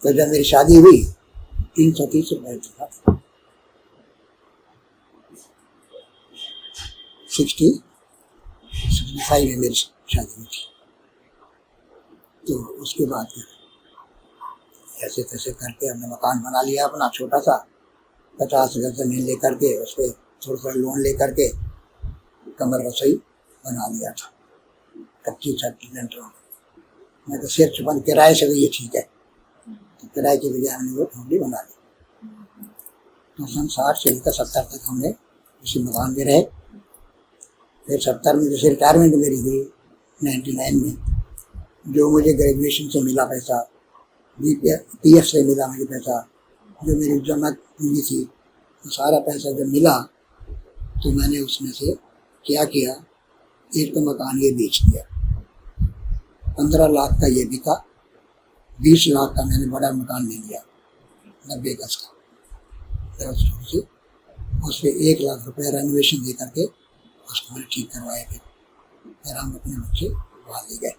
S2: तो जब मेरी शादी हुई 330 रुपये था, 65 में मेरी शादी हुई थी। तो उसके बाद ऐसे तैसे करके हमने मकान बना लिया अपना छोटा सा, 50 गज जमीन लेकर के, उस पर थोड़ा सा लोन लेकर के कमर रसोई बना लिया था, कच्ची छत लेंटर। मैं तो सिर्फ बंद किराए से गई, ठीक है, तो किराए की बजाय हमने वो ठंडी बना ली। तो सन 60 से लेकर 70 तक हमने उसी मकान में रहे। फिर 70 में जैसे रिटायरमेंट मेरी हुई 99 में, जो मुझे ग्रेजुएशन से मिला पैसा, PF से मिला मुझे पैसा, जो मेरी जमा पूंजी थी, तो सारा पैसा जब मिला तो मैंने उसमें से क्या किया, एक तो मकान ये बेच दिया, 15 लाख का ये बिका, 20 लाख का मैंने बड़ा मकान ले लिया 90 गज का, से उस पर 1 लाख रुपये रेनोवेशन दे करके उसको मैंने ठीक करवाया। फिर हम अपने बच्चे वहाँ ले गए।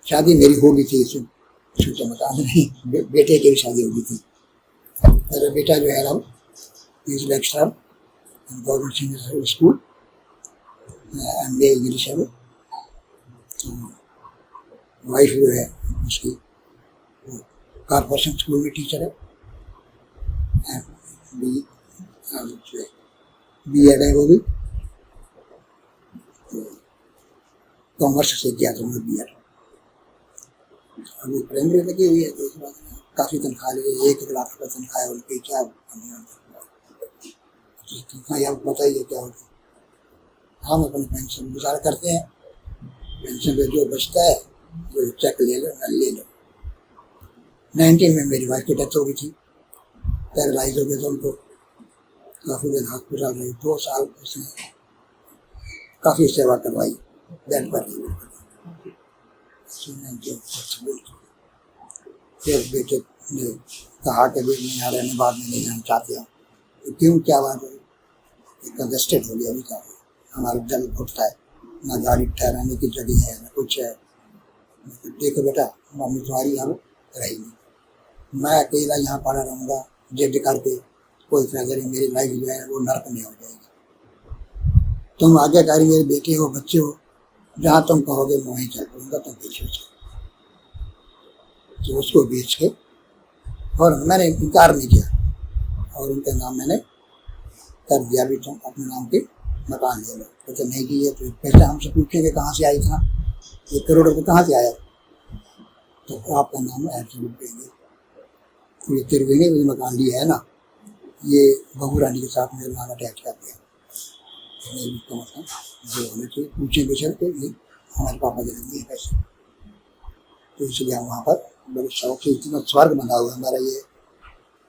S2: शादी मेरी हो गई थी, छोटा मकान नहीं, बेटे की भी शादी हो गई थी। मेरा बेटा जो है ना is lecturer government senior school, MA English है वो। तो वाइफ जो है उसकी कॉर्पोरेशन स्कूल में टीचर है, B.Ed है वो भी, तो कॉमर्स से किया था उन्होंने B.Ed। अभी प्राइमरी लगी हुई है, तो इस बात में काफ़ी तनख्वाह ली, 1 लाख रुपये तनख्वाह है उनकी। क्या तनख्वाह आप बताइए क्या होती है। हम अपने पेंशन गुजारा करते हैं, पेंशन पे जो बचता है वो चेक ले लो न ले लो। 19 में मेरी वाइफ की डेथ हो गई थी, पैरालाइज हो गए थे उनको, काफ़ी देर हॉस्पिटल रही, 2 साल उसने काफ़ी सेवा करवाई, बेड पर रही। फिर बेटे ने कहा कि भी नहीं आ रहे, बाद में नहीं जाना चाहते हैं, तो क्यों, क्या बात है, कंजस्टेड हो गया, अभी क्या है, हमारा जल घुटता है, ना गाड़ी ठहराने की जगह है ना कुछ है। देखो बेटा, मम्मी तुम्हारी यहाँ रहेगी, मैं अकेला यहाँ पड़ा रहूँगा, जिद करके कोई फैसले मेरी लाइफ जो है वो नरक में हो जाएगी। तुम आज्ञाकारी मेरे बेटे हो, बच्चे हो, जहाँ तुम कहोगे मैं वहीं चल पड़ूंगा, तुम बेचो उसे। तो उसको बेच के, और मैंने इनकार नहीं किया और उनके नाम मैंने कर दिया भी तुम अपने नाम के मकान ले लो। तो नहीं कि ये पैसा हमसे पूछेंगे कहाँ से आई था, 1 करोड़ रुपये कहाँ से आया, तो आपका नाम ऐसे लिख देंगे। तो ये त्रिवेणी में मकान लिया है ना, ये बहू रानी के साथ मेरे नाम अटैच कर दिया। नहीं भी कम से कम जो होने चाहिए पूछेंगे सर, तो ये हमारे पापा दे दिए पैसे। तो इसलिए हम वहाँ पर बड़े शौक से, इतना स्वर्ग बना हुआ हमारा ये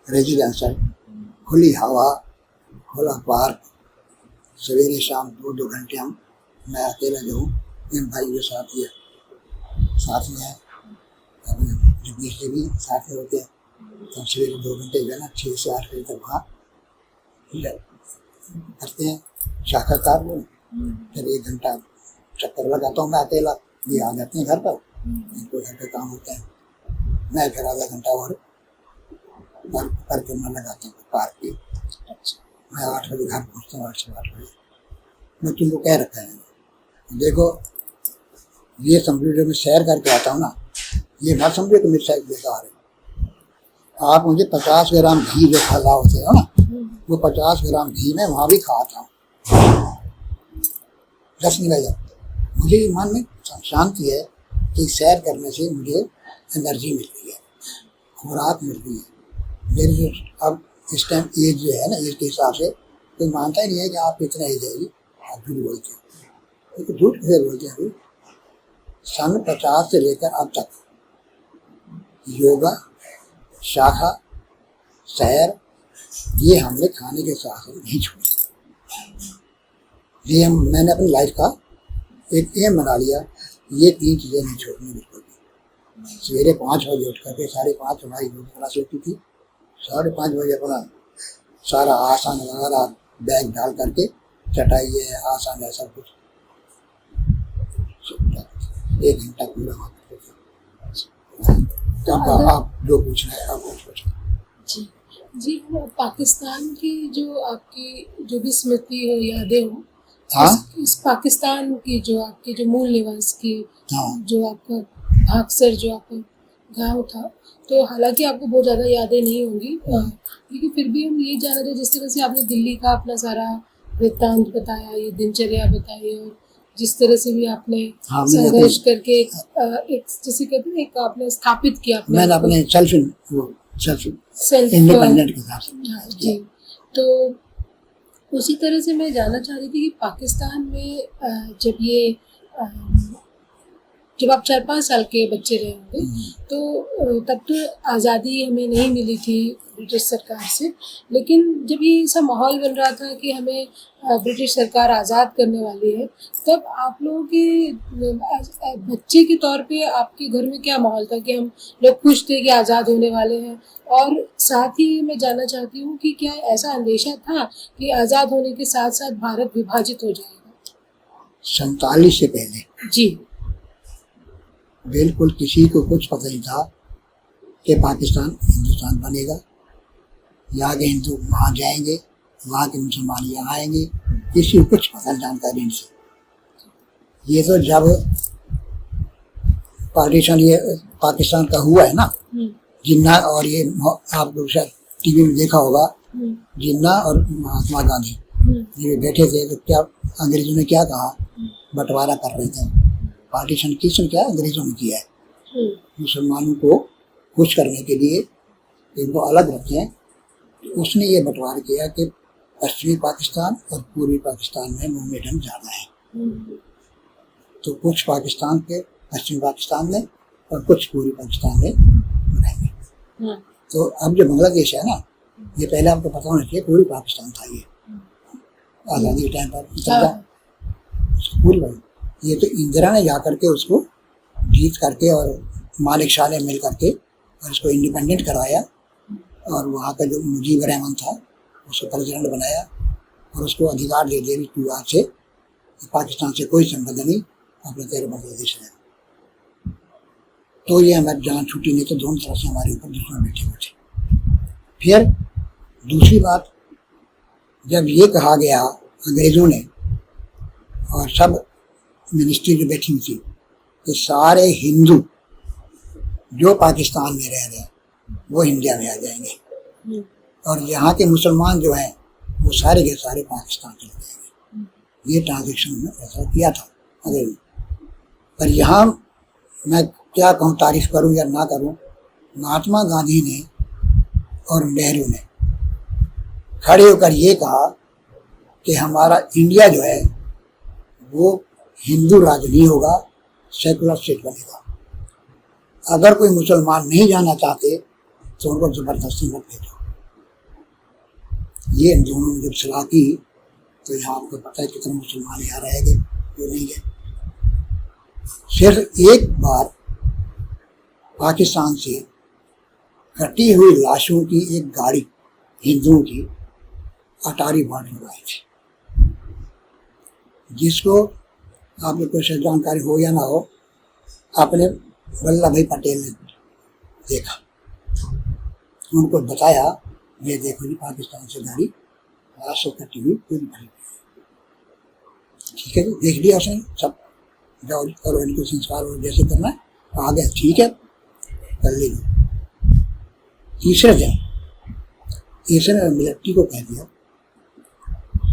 S2: रेजिडेंस है, खुली हवा, खुला पार्क, सवेरे शाम 2-2 घंटे हम, मैं अकेला जो हूँ, इन भाई के साथ ही साथ में है, अपने जगदीश जी भी साथ में होते हैं। तो सवेरे 2 घंटे जो है ना 6 से 8 बजे तक वहाँ करते हैं शाखाकार लोग। फिर 1 घंटा चक्कर लगाता हूँ मैं अकेला, ये आ जाते हैं घर पर, इनको घर पे काम होते हैं, मैं फिर आधा घंटा और करके मैं लगाता हूँ पार्क की। मैं 8 बजे घर पहुँचता हूँ, 8 से 8 बजे। मैं तुमको कह रखा है, देखो ये समझो जब मैं सैर करके आता हूँ ना, ये मत समझो कि मेरी सैर बेकार है। आप मुझे 50 ग्राम घी जो खा होते हो ना, वो 50 ग्राम घी में वहाँ भी खाता हूँ, 10 नहीं बजा। मुझे ये मन में शांति है कि सैर करने से मुझे एनर्जी मिल रही है, खुराक मिल रही है। मेरी जो अब इस टाइम एज जो है ना, एज के हिसाब से कोई मानता ही नहीं है कि आप कितना एज है, आप झूठ बोलते हो। तो झूठ कैसे बोलते हैं अभी? सन 50 से लेकर अब तक योगा, शाखा, सैर, ये हमने खाने के साथ नहीं छोड़ी। ये मैंने अपनी लाइफ का एक एम बना लिया, ये 3 चीज़ें नहीं छोड़नी बिल्कुल भी। सवेरे 5 बजे उठ करके, 5:30 हमारी योगा क्लास होती थी, 5:30 बजे अपना सारा आसान वगैरह बैग डाल करके, चटाई है, आसान है, सब कुछ 1 घंटा पूरा वहाँ करते थे। आप जो पूछ रहे हैं आप पूछ।
S1: जी जी, पाकिस्तान की जो आपकी जो भी स्मृति हो, यादें हो,
S2: हाँ,
S1: इस पाकिस्तान की जो आपके जो मूल निवास की,
S2: हाँ,
S1: जो आपका भागसर जो आपका गांव था, तो हालांकि आपको बहुत ज़्यादा यादें नहीं होंगी, लेकिन फिर भी हम ये जान रहे हैं, जिस तरह से आपने दिल्ली का अपना सारा वृत्तांत बताया, ये दिनचर्या बताई, और जिस तरह से भी आपने
S2: हाँ,
S1: संघर्ष करके एक जैसे कहते हैं, एक आपने स्थापित किया
S2: मैंने अपने सेल्फ इंडिपेंडेंट के साथ।
S1: हाँ जी। तो उसी तरह से मैं जानना चाह रही थी कि पाकिस्तान में जब आप 4-5 साल के बच्चे रहे होंगे, तो तब तो आज़ादी हमें नहीं मिली थी ब्रिटिश सरकार से, लेकिन जब ये ऐसा माहौल बन रहा था कि हमें ब्रिटिश सरकार आज़ाद करने वाली है, तब आप लोगों के बच्चे के तौर पे आपके घर में क्या माहौल था कि हम लोग खुश थे कि आज़ाद होने वाले हैं? और साथ ही मैं जानना चाहती हूँ कि क्या ऐसा अंदेशा था कि आज़ाद होने के साथ साथ भारत विभाजित हो जाएगा?
S2: 47 से पहले
S1: जी,
S2: बिल्कुल किसी को कुछ पता नहीं था कि पाकिस्तान हिंदुस्तान बनेगा, यहाँ के हिंदू वहाँ जाएंगे, वहाँ के मुसलमान यहाँ आएंगे, किसी को कुछ पता नहीं, जानकारी नहीं थी। ये तो जब पार्टीशन ये पाकिस्तान का हुआ है ना, जिन्ना और ये आपको शायद टीवी में देखा होगा, जिन्ना और महात्मा गांधी ये बैठे थे, तो क्या अंग्रेजों ने क्या कहा, बंटवारा कर रहे थे। पार्टीशन किसने किया? अंग्रेजों ने किया है। मुसलमानों को खुश करने के लिए इनको अलग रखें, तो उसने ये बंटवारा किया कि पश्चिमी पाकिस्तान और पूर्वी पाकिस्तान में मोमेडन ज़्यादा है, तो कुछ पाकिस्तान के पश्चिमी पाकिस्तान में और कुछ पूर्वी पाकिस्तान में रहेंगे। तो अब जो बांग्लादेश है ना, ये पहले आपको पता होना चाहिए पूर्वी पाकिस्तान था, ये आज़ादी के टाइम पर पूरी बात। ये तो इंदिरा ने जा करके उसको जीत करके और मालिक शाह ने मिल करके और इसको इंडिपेंडेंट कराया, और वहाँ का जो मुजीब रहमान था उसको प्रेसिडेंट बनाया और उसको अधिकार दे दिया कि आज से पाकिस्तान से कोई संबंध नहीं, अपने तेरे बांग्लादेश है। तो ये हमारी जान छूटी, नहीं तो दोनों तरफ से हमारे ऊपर दुश्मन बैठे हुए थे। फिर दूसरी बात, जब ये कहा गया अंग्रेज़ों ने और सब मिनिस्ट्री जो बैठी हुई थी कि सारे हिंदू जो पाकिस्तान में रह रहे हैं वो इंडिया में आ जाएंगे और यहाँ के मुसलमान जो हैं वो सारे के सारे पाकिस्तान चले जाएंगे। ये ट्रांजेक्शन में फैसला किया था अंग्रेजों। पर यहाँ मैं क्या कहूँ, तारीफ करूँ या ना करूँ, महात्मा गांधी ने और नेहरू ने खड़े होकर ये कहा कि हमारा इंडिया जो है वो हिंदू राज्य नहीं होगा, सेकुलर स्टेट बनेगा। अगर कोई मुसलमान नहीं जाना चाहते तो उनको ज़बरदस्ती मत भेजो। ये इन दोनों ने जब सलाह की तो यहाँ आपको पता है कितने मुसलमान यहाँ रहेंगे, जो नहीं है। सिर्फ एक बार पाकिस्तान से कटी हुई लाशों की एक गाड़ी हिंदुओं की अटारी बॉर्डर में आई थी, जिसको आप लोग को शायद जानकारी हो या ना हो, आपने वल्लभ भाई पटेल ने देखा, उनको बताया ये देखो जी पाकिस्तान से गाड़ी लाश से कटी हुई पूरी भरी हुई है। ठीक है जी, देख लिया उसने सब, जाओ करो इनको संस्कार और जैसे करना है, आ गया ठीक है कर लीजिए। तीसरे दिन इसने मिलिट्री को कह दिया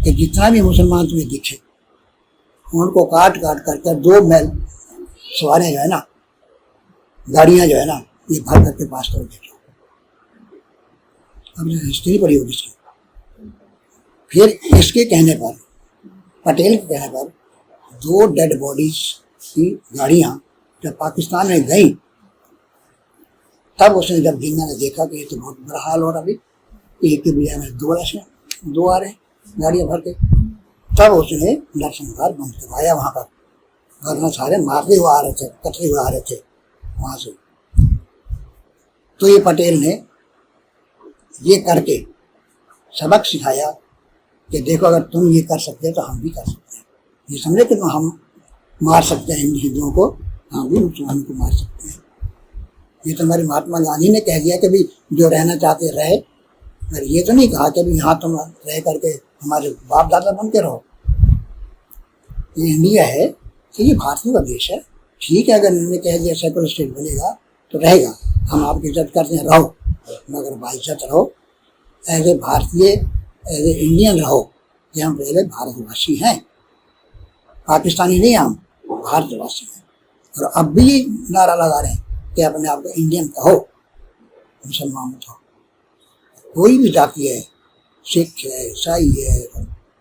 S2: कि जितना भी मुसलमान तुम्हें दिखे उनको काट काट कर दो मैल सवारें जो है ना, गाड़ियाँ जो है ना, ये भर करके पास कर देते। अब हिस्ट्री पड़ी होगी इसकी। फिर इसके कहने पर, पटेल के कहने पर, 2 डेड बॉडीज की गाड़ियाँ जब पाकिस्तान में गई, तब उसने जब गिनने में देखा कि ये तो बहुत बुरा हाल हो रहा है, एक के बजाय में 2 लाशें 2 आ रहे गाड़ियाँ भर के, तब उसने नरसंहार बंद करवाया वहाँ पर, वरना सारे मारते हुए आ रहे थे, कटते हुए आ रहे थे वहाँ से। तो ये पटेल ने ये करके सबक सिखाया कि देखो अगर तुम ये कर सकते हैं तो हम भी कर सकते हैं। ये समझे कि हम मार सकते हैं हिंदुओं को, हम भी मुसलमानों को मार सकते हैं। ये तो हमारे महात्मा गांधी ने कह दिया कि भाई जो रहना चाहते रहे, मगर ये तो नहीं कहा कि भाई यहाँ तुम रह करके हमारे बाप दादा बन के रहो। ये इंडिया है तो ये भारतीयों का देश है, ठीक है। अगर इन्होंने कह दिया सेकुलर स्टेट बनेगा तो रहेगा, हम आपकी इज्जत करते हैं, रहो, मगर बाइज्जत रहो, एज ए भारतीय, एज ए इंडियन रहो कि हम पहले भारतवासी हैं, पाकिस्तानी नहीं, हम भारतवासी हैं। और अब भी नारा लगा रहे हैं कि अपने आप को इंडियन कहो, मुसलमान मत हो। कोई भी जाति है, सिख है, ईसाई है,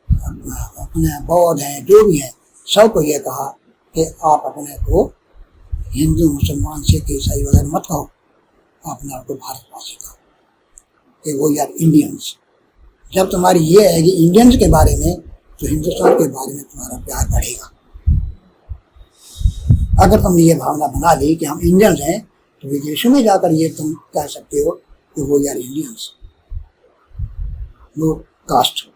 S2: अपने बौद्ध हैं, जो भी हैं, सबको ये कहा कि आप अपने को हिंदू, मुसलमान, सिख, ईसाई वगैरह मत कहो, अपने आप को भारतवासी कहो कि वो यार इंडियंस। जब तुम्हारी ये है कि इंडियंस के बारे में, तो हिंदुस्तान के बारे में तुम्हारा प्यार बढ़ेगा। अगर तुमने ये भावना बना ली कि हम इंडियंस हैं, तो विदेशों में जाकर ये तुम कह सकते हो कि वो यार इंडियंस। नो कास्ट,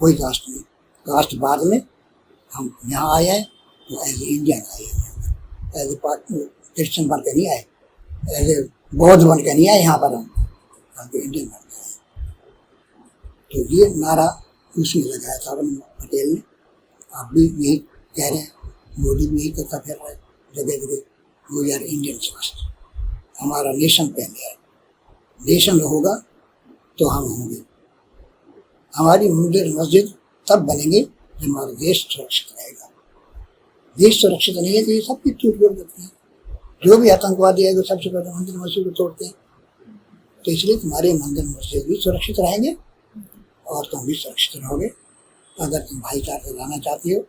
S2: कोई कास्ट नहीं, कास्ट बाद में, हम यहाँ आए हैं तो एज ए इंडियन आए हैं, एज ए क्रिश्चियन बन के नहीं आए, एज ए बौद्ध बन के नहीं आए यहाँ पर, हम इंडियन बन के आए। तो ये नारा उसने लगाया था पटेल ने। आप भी यही कह रहे हैं, मोदी भी यही करता फिर रहा है जगह जगह, वो यार इंडियन फर्स्ट, हमारा नेशन पहले है, नेशन होगा तो हम होंगे। हमारी मंदिर मस्जिद तब बनेंगे जब हमारा देश सुरक्षित रहेगा। देश सुरक्षित नहीं है तो ये सब कुछ टूट बोल देते हैं। जो भी आतंकवादी है वो सबसे पहले मंदिर मस्जिद को तोड़ते हैं। तो इसलिए तुम्हारे मंदिर मस्जिद भी सुरक्षित रहेंगे और तुम भी सुरक्षित रहोगे। अगर तुम भाईचारा लाना चाहते हो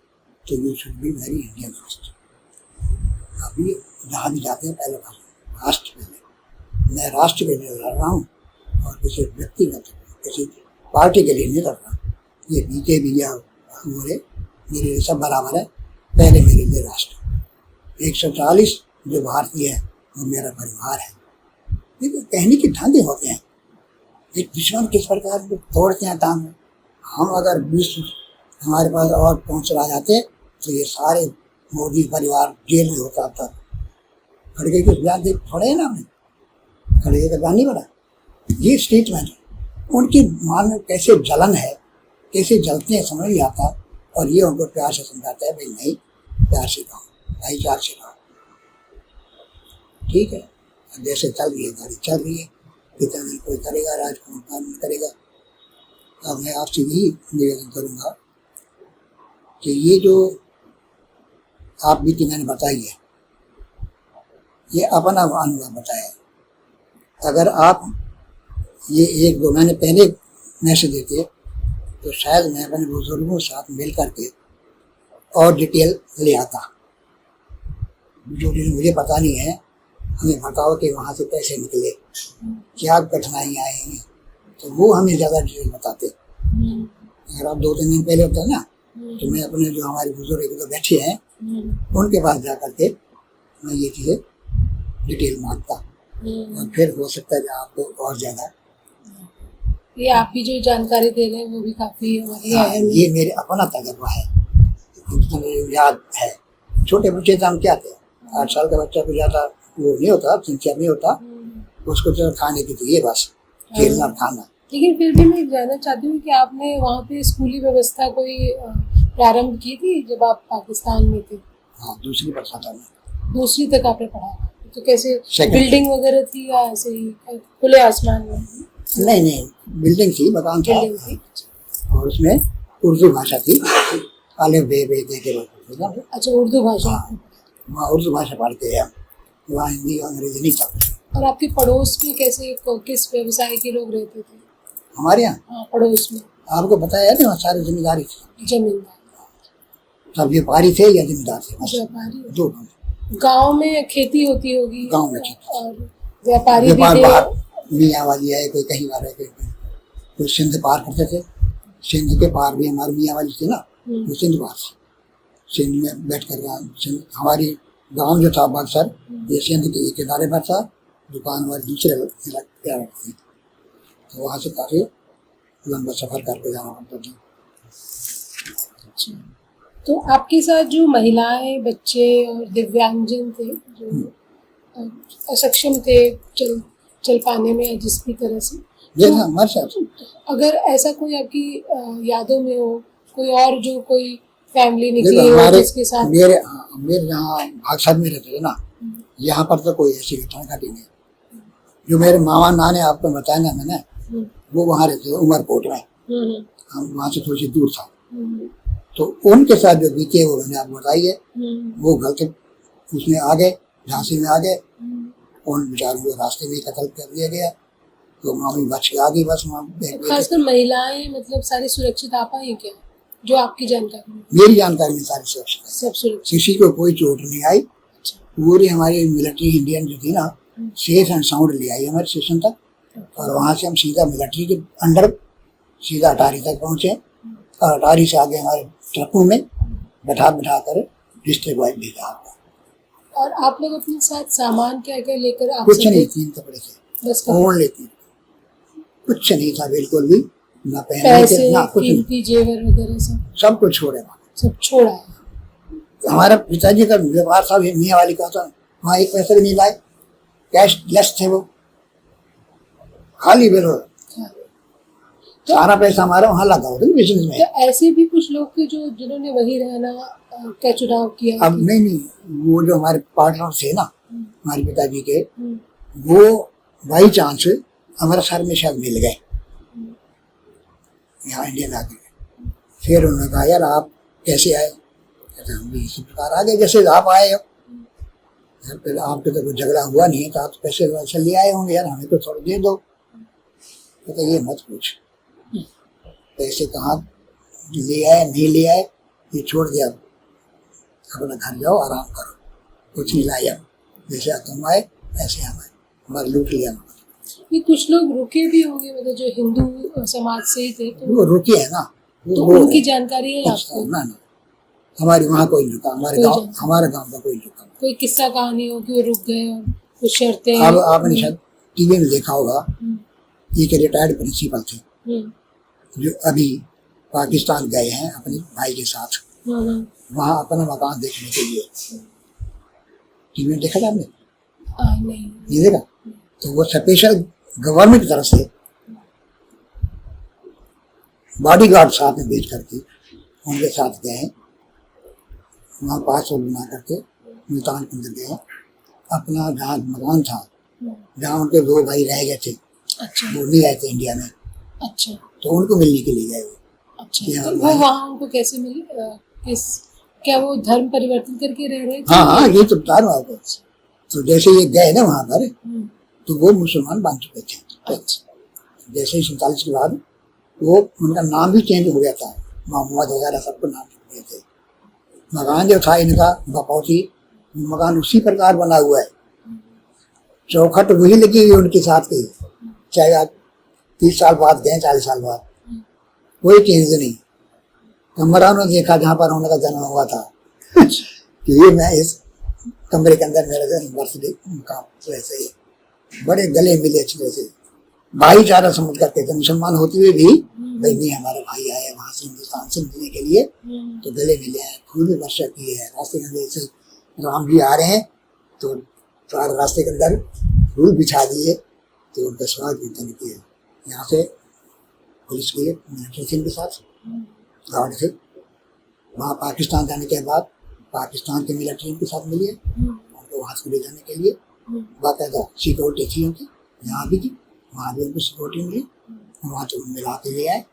S2: तो you should be very Indian first. अभी जहाँ भी जाते हैं पहले राष्ट्र पहले। मैं राष्ट्र के लिए लड़ रहा हूँ और किसी व्यक्तिगत, किसी पार्टी के लिए नहीं लड़ रहा। ये बीजेपी या मेरे लिए सब बराबर है, पहले मेरे लिए राष्ट्र। 140 जो भारतीय है वो मेरा परिवार है। देखो कहने के ढंगे होते हैं, एक दुश्मन किस प्रकार को तोड़ते हैं टांग में। हम अगर विश्व हमारे पास और पहुँच आ जाते तो ये सारे मोदी परिवार जेल में होता था। खड़गे के बयान देख थोड़े है ना, हमने खड़गे का बयान नहीं बना, ये स्टेटमेंट उनकी मान में कैसे जलन है, कैसे जलते हैं समझ नहीं आता। और ये उनको प्यार से समझाता है, भाई नहीं, प्यार से रहो, भाईचार से रहो, ठीक है। जैसे चल रही है गाड़ी चल रही है, कितना दिन कोई करेगा, राजकुमार काम नहीं करेगा। अब मैं आपसे यही निवेदन करूँगा कि ये जो आप बीती मैंने बताई है, ये अपना अनुभव बताया। अगर आप ये 1-2 महीने पहले मैसेज देते तो शायद मैं अपने बुजुर्गों के साथ मिल करके और डिटेल ले आता। जो मुझे पता नहीं है, हमें बताओ कि वहाँ से कैसे निकले, क्या कठिनाइयाँ आई, तो वो हमें ज़्यादा डिटेल बताते। अगर आप 2-3 दिन पहले होता ना, तो मैं अपने जो हमारे बुजुर्ग जो बैठे हैं उनके पास जा करके मैं ये चीज़ें डिटेल मांगता, और फिर हो सकता है कि आपको और ज़्यादा।
S1: ये आप ही जो जानकारी दे रहे हैं वो भी काफ़ी हमारे लिए
S2: हाँ,
S1: अहम है।
S2: ये मेरे अपना तजर्बा है, तो मुझे याद है। छोटे बच्चे तो हम क्या थे, 8 साल का बच्चा को ज़्यादा वो नहीं होता, सिंसियर नहीं होता, उसको तो खाने की चाहिए बस, खेलना खाना।
S1: लेकिन फिर भी मैं जानना चाहती हूँ कि आपने वहाँ पे स्कूली व्यवस्था कोई प्रारंभ की थी जब आप पाकिस्तान में थे?
S2: हाँ, दूसरी बार खाता मैं।
S1: दूसरी तक आपने पढ़ा, तो कैसे
S2: Second.
S1: बिल्डिंग वगैरह थी या ऐसे ही खुले आसमान में?
S2: नहीं, बिल्डिंग थी, मकान था,
S1: बिल्डिंग थी।
S2: और उसमें उर्दू भाषा थी, अलिफ बे दे के बाद।
S1: अच्छा, उर्दू भाषा।
S2: हाँ, वहाँ उर्दू भाषा पढ़ते हैं हम, वहाँ हिंदी अंग्रेजी नहीं चलती।
S1: और आपके पड़ोस में कैसे किस व्यवसाय के लोग रहते थे
S2: हमारे यहाँ?
S1: हाँ, पड़ोस में।
S2: आपको बताया ना, वहाँ सारी जिम्मेदारी थी,
S1: जमींदार
S2: सब व्यापारी थे या जिम्मेदार थे, बस
S1: व्यापारी।
S2: दो।
S1: गांव में खेती होती होगी?
S2: गांव में खेती।
S1: और व्यापारी भी
S2: व्यापार
S1: थे?
S2: बाहर मियाँ वाली है, कोई कहीं वाला है, कोई सिंध पार करते थे। सिंध के पार भी हमारी मियाँ वाली थी ना, वो सिंध पार थी। सिंध में बैठ कर हमारी गांव जो था बक्सर, ये सिंध के एक किनारे पर था, दुकान वाले दूसरे इलाके थी, तो वहाँ से काफ़ी लंबा सफ़र करके जाना पड़ता था।
S1: अच्छा, तो आपके साथ जो महिलाएं, बच्चे और दिव्यांगजन थे जो अक्षम थे चल पाने में या जिस भी तरह से,
S2: जैसा हमारे साथ,
S1: अगर ऐसा कोई आपकी यादों में हो, कोई और जो कोई फैमिली निकली
S2: देखो
S1: हो
S2: हमारे
S1: जिसके साथ?
S2: मेरे यहाँ भागसर में रहते थे ना, यहाँ पर तो कोई ऐसी घटना घटी नहीं। जो मेरे मामा नाने आपको बताया ना मैंने, वो वहाँ रहते थे उमरकोट में, हम वहाँ से थोड़ी सी दूर था। तो उनके साथ जो बीते वो मैंने आपको बताई है। वो गलत उसमें आ गए, झांसी में आ गए, उन बेचारों को रास्ते में कत्ल कर दिया गया, तो मामी बच के आ गई बस।
S1: खासकर महिलाएं मतलब सारी सुरक्षित आ पाई क्या, जो आपकी जानकारी में?
S2: मेरी जानकारी में सारी सुरक्षित,
S1: सब सुरक्षित,
S2: किसी को कोई चोट नहीं आई। पूरी हमारी मिलिट्री इंडियन जो थी ना, सेफ एंड साउंड ले आई हमारे स्टेशन तक, और वहाँ से हम सीधा मिलिट्री के अंडर सीधा अटारी तक पहुँचे, और अटारी से आगे हमारे ट्रकों में बैठा कर डिस्ट्रिक्ट वाइज भेजा।
S1: और आप लोग अपने साथ सामान क्या क्या लेकर आप?
S2: कुछ नहीं, 3 कपड़े थे
S1: बस,
S2: ओढ़ लेती, कुछ नहीं था बिल्कुल भी, ना पहनने के ना कुछ नहीं,
S1: जेवर वगैरह
S2: सब कुछ छोड़े,
S1: सब छोड़ा है।
S2: हमारा पिताजी का व्यवहार था मियाँ वाली का था, वहाँ 1 पैसा भी नहीं लाए, कैश लेस थे, वो खाली बिल, तो सारा पैसा हमारा वहाँ लगा होता बिजनेस में।
S1: तो ऐसे भी कुछ लोग थे जो जिन्होंने वहीं रहना का चुनाव किया?
S2: अब नहीं, वो जो हमारे पार्टनर थे ना हमारे पिताजी के, वो बाई चांस अमृतसर में शायद मिल गए, यहाँ इंडियन आ गए। फिर उन्होंने कहा यार आप कैसे आए? कहते हम भी इसी प्रकार आ गए जैसे आप आए हो। फिर आपके तो कुछ झगड़ा हुआ नहीं है, तो आप पैसे वैसे ले आए होंगे, यार हमें तो थोड़ा दे दो। कहते ये मत पूछ, पैसे कहाँ ले आए नहीं ले आए, ये छोड़ दिया, अपना घर जाओ आराम करो, कुछ नहीं लाया, जैसे तुम आए ऐसे हम आए, हमारे लूट लिया।
S1: ये कुछ लोग रुके भी होंगे, मतलब जो हिंदू समाज से ही थे, तो
S2: वो रुके है ना,
S1: तो उनकी जानकारी है आपको?
S2: ना हमारे वहाँ कोई रुका, हमारे गांव का कोई रुका।
S1: कोई किस्सा कहानी हो कि वो रुक गए और कुछ शर्तें?
S2: अब आपने शायद टीवी में देखा होगा, एक रिटायर्ड प्रिंसिपल थे जो अभी पाकिस्तान गए हैं अपने भाई के साथ, वहाँ अपना मकान देखने के लिए। टीवी में देखा था आपने?
S1: नहीं
S2: देखा? तो वो स्पेशल गवर्नमेंट की तरफ से बॉडीगार्ड साथ में भेज करके उनके साथ गए, वहाँ पासपोर्ट बना करके मुल्तान के अंदर गए। अपना जहाँ मकान था, जहाँ उनके 2 भाई रह गए थे,
S1: अच्छा
S2: वो नहीं रहते इंडिया में,
S1: अच्छा
S2: तो उनको मिलने के लिए गए वो।
S1: अच्छा।
S2: यहाँ
S1: तो वो वहाँ उनको कैसे मिले? क्या वो धर्म परिवर्तन करके रह रहे थे?
S2: हाँ हाँ, ये तो बता रहा हूँ आपको। तो जैसे ये गए ना वहाँ पर, तो वो मुसलमान बन चुके थे।
S1: अच्छा।
S2: जैसे ही 47 के बाद वो उनका नाम भी चेंज हो गया था, मोहम्मद वगैरह सबको नाम चेंज हुए थे। मकान जो था इनका बपौती, मकान उसी प्रकार बना हुआ है, चौखट वही लगी हुई उनके साथ की, चाहे आप 30 साल बाद गए, 40 साल बाद, कोई चेंज नहीं। कमरा उन्होंने देखा जहाँ पर उनका जन्म हुआ था कि ये मैं इस कमरे के अंदर मेरा जन्म बर्थडे का, वैसे ही बड़े गले मिले अच्छे से, भाईचारा समझ करके थे। मुसलमान होते हुए भी भाई नहीं, हमारे भाई आए वहाँ से हिंदुस्तान से मिलने के लिए, तो गले मिले हैं, फूल भी वर्षा किए हैं। रास्ते के अंदर से राम जी आ रहे हैं तो सारे रास्ते के अंदर फूल बिछा दिए, तो उनका स्वागत किया। यहाँ से पुलिस के मिलिट्री के साथ गार्ड थे। वहाँ पाकिस्तान जाने के बाद पाकिस्तान के मिलिट्री के साथ मिले, उनको वहाँ से ले जाने के लिए बाकायदा सिक्योरिटी थी उनकी, यहाँ भी थी, वहाँ भी उनको सिक्योरिटी मिली। वहाँ तो मिला के ले आए,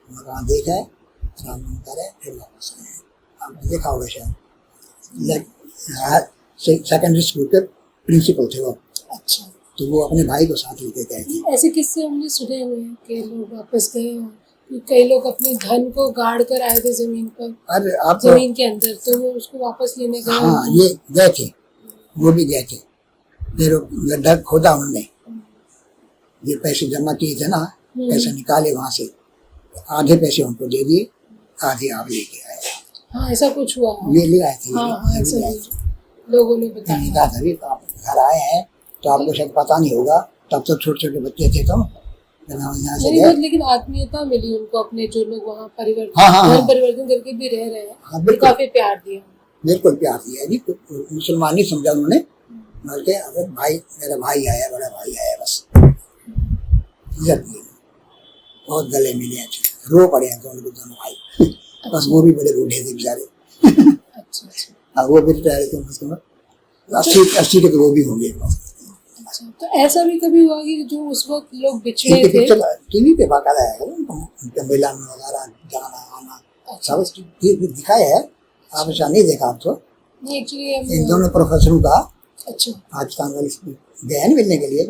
S2: मकान देखा है, आराम करे, फिर वापस आए। आपने देखा होगा शायद, सेकेंडरी स्कूल के प्रिंसिपल थे वो।
S1: अच्छा।
S2: तो वो अपने भाई को साथ लेके गए थे।
S1: ऐसे किस्से हमने सुने हुए हैं कि लोग वापस गए हैं, कई लोग अपने धन को गाड़ कर आए थे जमीन पर,
S2: अरे आप
S1: जमीन के अंदर, तो वो उसको वापस लेने गए।
S2: हाँ, ये गए थे, वो भी गए थे। फिर गड्ढा खोदा उन्होंने, ये पैसे जमा किए थे ना, पैसे निकाले वहां से, आधे पैसे उनको दे दिए, आधे आप लेके आए।
S1: हाँ, ऐसा कुछ हुआ।
S2: ये ले आए थे।
S1: हाँ, ऐसा लोगों ने बताया।
S2: तभी आप घर आए हैं तो आपको शायद पता नहीं होगा, तब तो छोटे छोटे बच्चे थे तुम।
S1: लेकिन आत्मीयता मिली उनको, अपने जो लोग वहाँ परिवर्तन,
S2: हाँ,
S1: परिवर्तन करके भी रह रहे हैं,
S2: हाँ,
S1: काफी प्यार दिया।
S2: बिल्कुल प्यार दिया जी, मुसलमान नहीं समझा उन्होंने, बल्कि अगर भाई, मेरा भाई आया, बड़ा भाई आया, बस बहुत गले मिले हैं, रो पड़े हैं दोनों भाई। बस वो भी बड़े बूढ़े थे बेचारे। अच्छा। वो भी रिटायर थे, 80 के तो वो भी होंगे।
S1: अच्छा, तो ऐसा भी कभी हुआ कि जो उस वक्त लोग बिछड़े थे,
S2: टीवी पे बाकायदा है, मिलन वगैरह, जाना आना सब दिखाया है। आप ऐसा नहीं देखा आप तो? इन दोनों प्रोफेसरों का, अच्छा, पाकिस्तान वाले गए मिलने के लिए,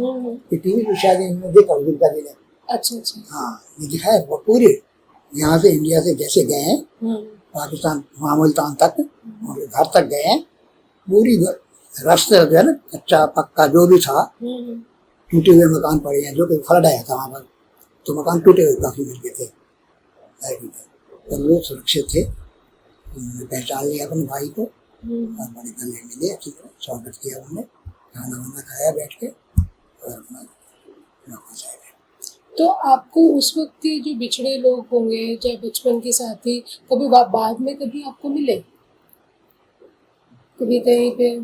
S2: टीवी पे शायद इन्होंने देखा उनका। अच्छा अच्छा। हाँ, ये दिखाया वो पूरे यहाँ से, इंडिया से जैसे गए हैं पाकिस्तान, वहाँ मुल्तान तक, घर तक गए हैं, पूरी रास्ते जो है ना, कच्चा पक्का जो भी था, टूटे हुए मकान पड़े हैं, जो कि फ्लड आया था वहाँ पर, तो मकान टूटे हुए काफी मिल गए थे। तो लोग सुरक्षित थे, उन्होंने पहचान लिया अपने भाई को, और बड़े गले मिले, अच्छी तरह स्वागत किया उन्होंने, खाना वाना खाया बैठ के, और अपना वापस आए।
S1: तो आपको उस वक्त के जो बिछड़े लोग होंगे, चाहे बचपन के साथी, कभी बाद में कभी आपको मिले? कभी कहीं पे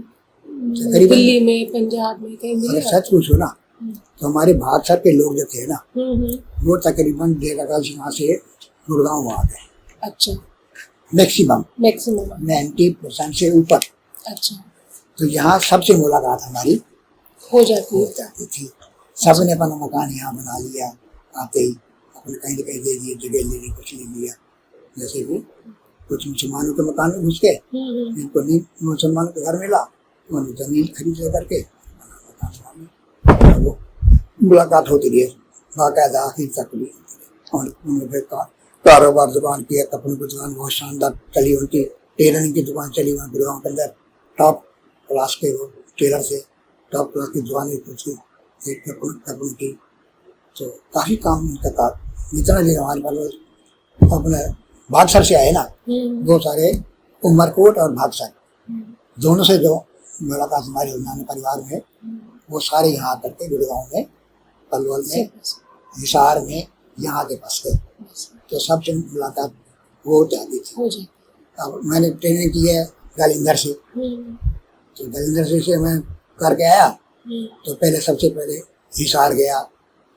S1: दिल्ली में, पंजाब में कहीं मिले?
S2: सच पूछो ना, तो हमारे भाषा के लोग जो थे ना, वो तकरीबन 1.5 यहाँ से गुड़गांव आ गए। अच्छा। मैक्सिमम 90% से ऊपर। अच्छा। तो यहाँ सबसे मुलाकात हमारी हो जाती थी। सबने अपना मकान यहाँ बना लिया, आते ही अपने कहीं न कहीं दे दिए, जगह ले ली, कुछ ले लिया। जैसे कि कुछ मुसलमानों के मकान में घुस गए, इनको नहीं मुसलमानों के घर मिला, उन्होंने जमीन खरीद ले करके वो मुलाकात होती रही, बाकायदा आखिर तक भी। और उन्होंने कारोबार दुकान किया, कपड़ों की दुकान बहुत शानदार चली उनकी, टेलरिंग की दुकान चली वहाँ गुड़गांव के अंदर, टॉप क्लास के वो टेलर से टॉप क्लास की दुकानें कपड़ों की, तो काफी काम उनका था। जितना भी हमारे पास अपने भागसर से आए ना, वो सारे उमरकोट और भागसर दोनों से जो मुलाकात हमारे उन्होंने परिवार में, वो सारे यहाँ करके गुड़गांव में, पलवल में, हिसार में, यहाँ के पास गए, तो सबसे मुलाकात वो जाती थी। अब मैंने ट्रेनिंग की है गालिंदर से, तो गालिंदर से मैं करके आया, तो पहले सबसे पहले हिसार गया,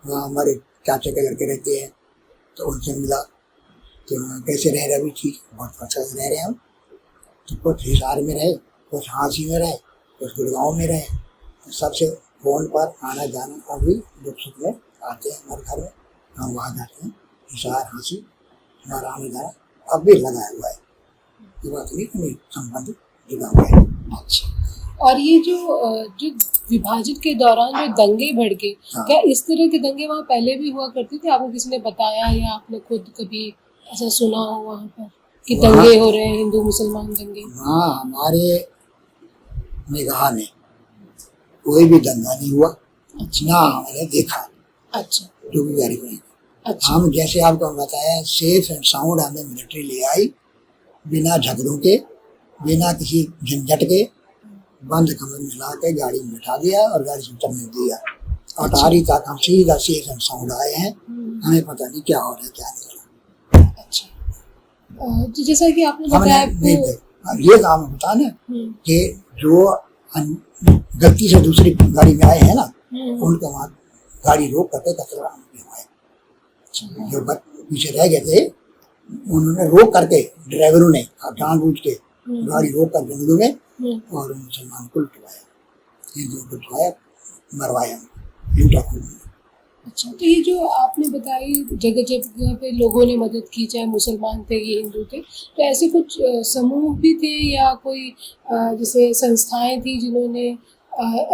S2: वहाँ हमारे चाचा के लड़के रहते हैं, तो उनसे मिला तो कैसे रह रहे अभी, ठीक बहुत अच्छा रह रहे हैं हम। तो कुछ हिसार में रहे, कुछ हाँसी में रहे, कुछ गुड़गांव में रहे, तो सबसे फ़ोन पर आना जाना अभी दुख सुख में आते हैं हमारे घर में, हम वहाँ जाते हैं। हिसार हाँसी हमारा आना जाना अब भी लगा हुआ है, ये बात नहीं संबंध जुड़ा हुआ है।
S1: अच्छा, और ये जो विभाजन के दौरान जो दंगे भड़के,
S2: हाँ।
S1: क्या इस तरह के दंगे वहाँ पहले भी हुआ करते थे? आपको किसी ने बताया या आपने खुद कभी ऐसा सुना हो वहाँ पर कि दंगे हो रहे हैं, हिंदू मुसलमान दंगे?
S2: हाँ, हमारे निगाह में कोई भी दंगा नहीं हुआ, ना हमने देखा।
S1: अच्छा,
S2: जो भी वेरीफाई,
S1: अच्छा,
S2: हम जैसे आपको बताया सेफ एंड साउंड हमें मिलिट्री ले आई, बिना झगड़ों के, बिना किसी झंझट के, बंद कमरे में ला के गाड़ी में बैठा दिया और गाड़ी से चलने दिया। अटारी तक हम सीधा सेफ एंड साउंड आए हैं, हमें पता नहीं क्या हो रहा है क्या नहीं हो रहा।
S1: अच्छा, तो जैसा कि आपने
S2: हमने
S1: बताया
S2: नहीं ये काम बता ना कि जो गलती से दूसरी गाड़ी में आए हैं ना, उनका वहाँ गाड़ी रोक करके कचरा आए। जो पीछे रह गए थे उन्होंने रोक करके, ड्राइवरों ने जानबूझ के गाड़ी रोक कर जंगलों में और मुसलमान को लुटवाया, हिंदुओं को लुटवाया, मरवाया, लूटा खूब।
S1: अच्छा, तो ये जो आपने बताई जगह जगह पे लोगों ने मदद की, चाहे मुसलमान थे या हिंदू थे, तो ऐसे कुछ समूह भी थे या कोई जैसे संस्थाएं थी जिन्होंने